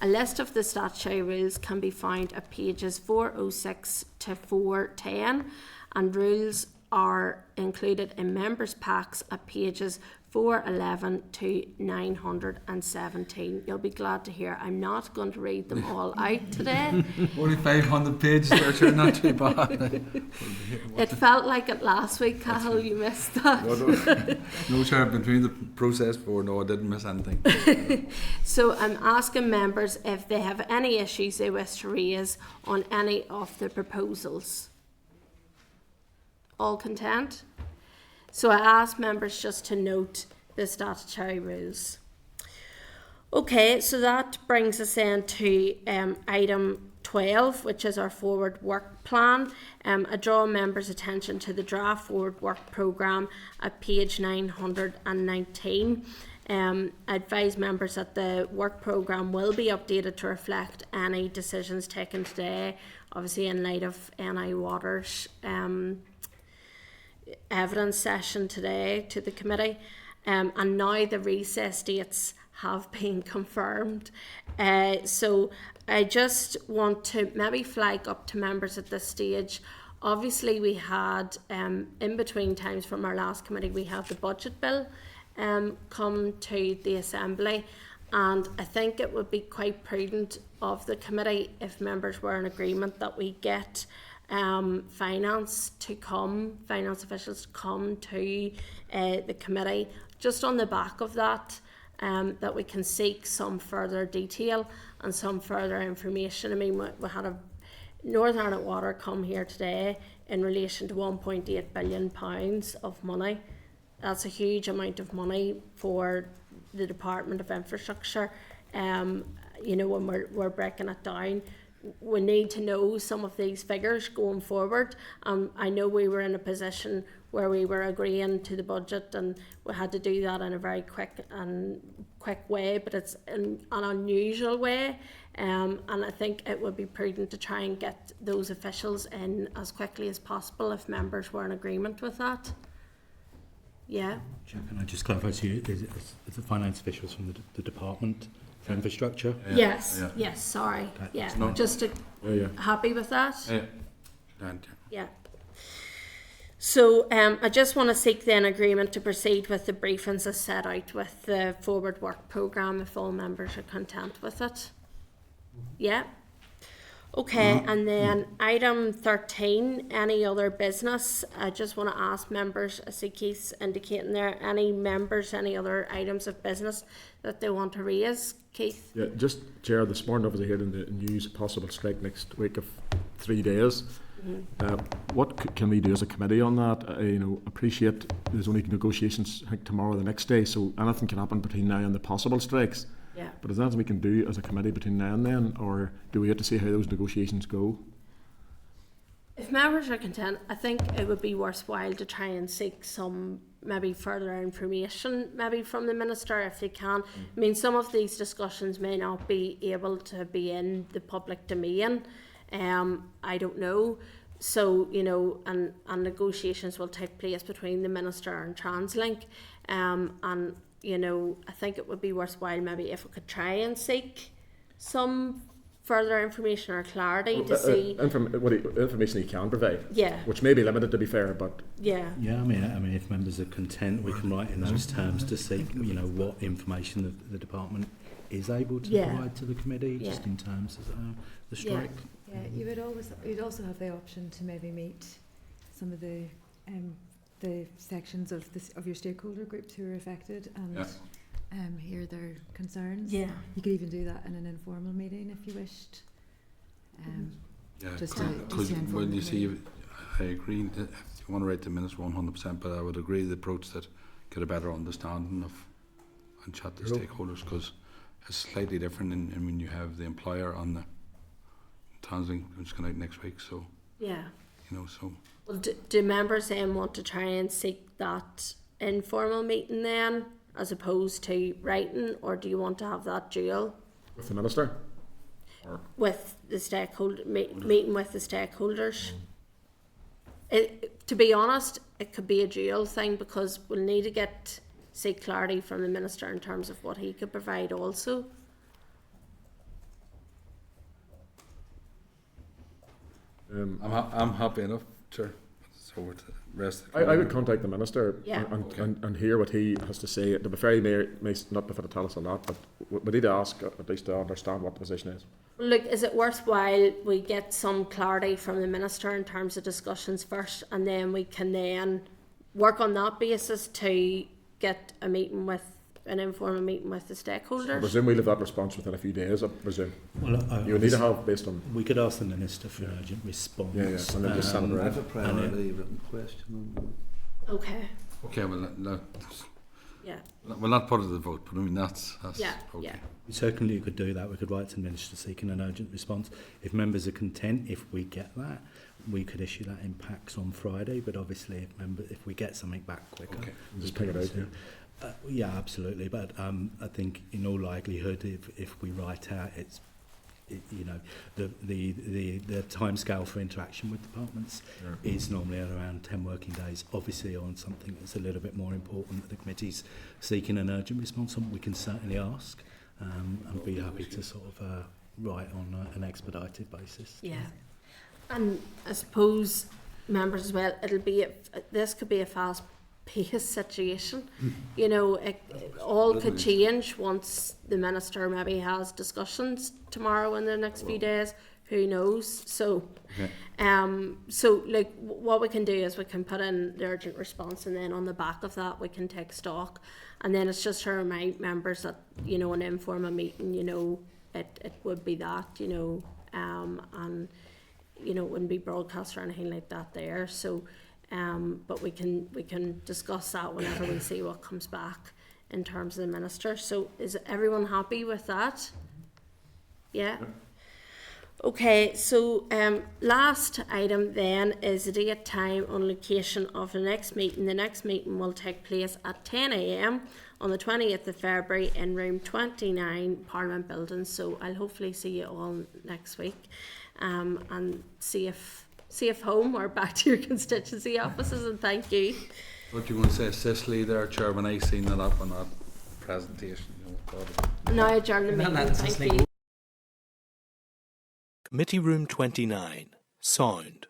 A: A list of the statutory rules can be found at pages 406 to 410, and rules are included in members' packs at pages 411 to 917. You'll be glad to hear I'm not going to read them all out today.
C: Only 500 pages, so not too bad.
A: It felt like it last week, Cahill, you missed that.
G: No, Chair, I've been through the process before. No, I didn't miss anything.
A: So I'm asking members if they have any issues they wish to raise on any of the proposals. All content? So I ask members just to note the statutory rules. Okay, so that brings us then to item 12, which is our forward work plan. I draw members' attention to the draft forward work programme at page 919. I advise members that the work programme will be updated to reflect any decisions taken today, obviously in light of NI Water's evidence session today to the committee, and now the recess dates have been confirmed. So I just want to maybe flag up to members at this stage. Obviously we had in between times from our last committee we have the budget bill come to the Assembly, and I think it would be quite prudent of the committee if members were in agreement that we get finance officials to come to the committee just on the back of that, that we can seek some further detail and some further information. I mean, we had a Northern Ireland Water come here today in relation to £1.8 billion of money. That's a huge amount of money for the Department of Infrastructure. When we're breaking it down, we need to know some of these figures going forward. I know we were in a position where we were agreeing to the budget and we had to do that in a very quick way, but it's in an unusual way, and I think it would be prudent to try and get those officials in as quickly as possible if members were in agreement with that. Yeah.
K: Chair, can I just clarify to you, is the finance officials from the Department for Infrastructure?
A: Yes, sorry.
K: Okay.
A: Yeah, just to, happy with that? Yeah. So I just want to seek then agreement to proceed with the briefings as set out with the forward work programme if all members are content with it. Yeah. Okay, and then item 13, any other business? I just want to ask members, I see Keith's indicating there, any members, any other items of business that they want to raise? Keith?
D: Yeah, just, Chair, this morning obviously heard in the news a possible strike next week of 3 days. What can we do as a committee on that? Appreciate there's only negotiations, I think, tomorrow or the next day, so anything can happen between now and the possible strikes.
A: Yeah.
D: But is that something we can do as a committee between now and then, or do we have to see how those negotiations go?
A: If members are content, I think it would be worthwhile to try and seek some maybe further information maybe from the Minister if they can. I mean, some of these discussions may not be able to be in the public domain. I don't know. So, you know, and negotiations will take place between the Minister and TransLink. And, you know, I think it would be worthwhile maybe if we could try and seek some further information or clarity to see.
D: Information he can provide.
A: Yeah.
D: Which may be limited, to be fair, but
A: Yeah.
K: Yeah, I mean, if members are content, we can write in those terms to see, you know, what information the department is able to
A: Yeah.
K: provide to the committee, just
A: Yeah.
K: in terms of the
A: Yeah.
K: strike.
L: Yeah, you'd also have the option to maybe meet some of the sections of your stakeholder groups who are affected and hear their concerns.
A: Yeah.
L: You could even do that in an informal meeting if you wished.
G: Yeah,
L: Just
G: because
L: to inform
G: when
L: the
G: you see,
L: committee.
G: I agree that you want to write the minutes 100%, but I would agree the approach that get a better understanding of and chat to stakeholders, because it's slightly different in when you have the employer on the TransLink, which is going out next week. So
A: Yeah.
G: you know, so
A: Well, do members then want to try and seek that informal meeting then, as opposed to writing, or do you want to have that dual
D: with the Minister.
A: with the stakeholder meeting with the stakeholders? To be honest, it could be a dual thing, because we'll need to seek clarity from the Minister in terms of what he could provide also.
G: I'm happy enough, Chair. It's over to the rest of the
D: I would
G: committee.
D: contact the Minister
A: Yeah.
D: and hear what he has to say. To be fair, he may not be able to tell us a lot, but we need to ask at least to understand what the position is.
A: Look, is it worthwhile we get some clarity from the Minister in terms of discussions first, and then we can then work on that basis to get an informal meeting with the
D: I
A: stakeholders?
D: presume we'll have that response within a few days, I presume.
K: Well,
D: You would need to have based on...
K: we could ask the Minister for an urgent response.
D: Yeah, and then just send it
C: I
D: around.
C: have a priority written question on
A: Okay,
G: Okay, well,
A: yeah,
G: we'll not put it to the vote, but I mean that's
A: yeah,
G: okay.
A: yeah.
K: We certainly could do that. We could write to the Minister seeking an urgent response. If members are content, if we get that, we could issue that in packs on Friday. But obviously, if we get something back quicker,
G: Okay.
D: Just ping it out, yeah.
K: Yeah, absolutely. But I think in all likelihood, if we write out, you know, the timescale for interaction with departments is normally at around 10 working days. Obviously, on something that's a little bit more important that the committee's seeking an urgent response on, we can certainly ask and be happy to sort of write on an expedited basis.
A: Yeah, and I suppose members as well. This could be a fast-paced situation. You know, it all could change once the Minister maybe has discussions tomorrow in the next few days. Who knows? So, so like what we can do is we can put in the urgent response, and then on the back of that we can take stock, and then it's just to remind members that, you know, an informal meeting, you know, it would be that, you know, and you know, it wouldn't be broadcast or anything like that there. So, but we can discuss that whenever we see what comes back in terms of the Minister. So, is everyone happy with that? Yeah. Okay, so last item then is the date, time and location of the next meeting. The next meeting will take place at 10 a.m. on the 20th of February in room 29, Parliament Building. So I'll hopefully see you all next week and safe home or back to your constituency offices, and thank you.
G: What you going to say, Cicely there, Chair, when I seen that up on that presentation, you know, thought of-
A: Now adjourn the meeting. Thank you.
M: Committee Room 29, Sound.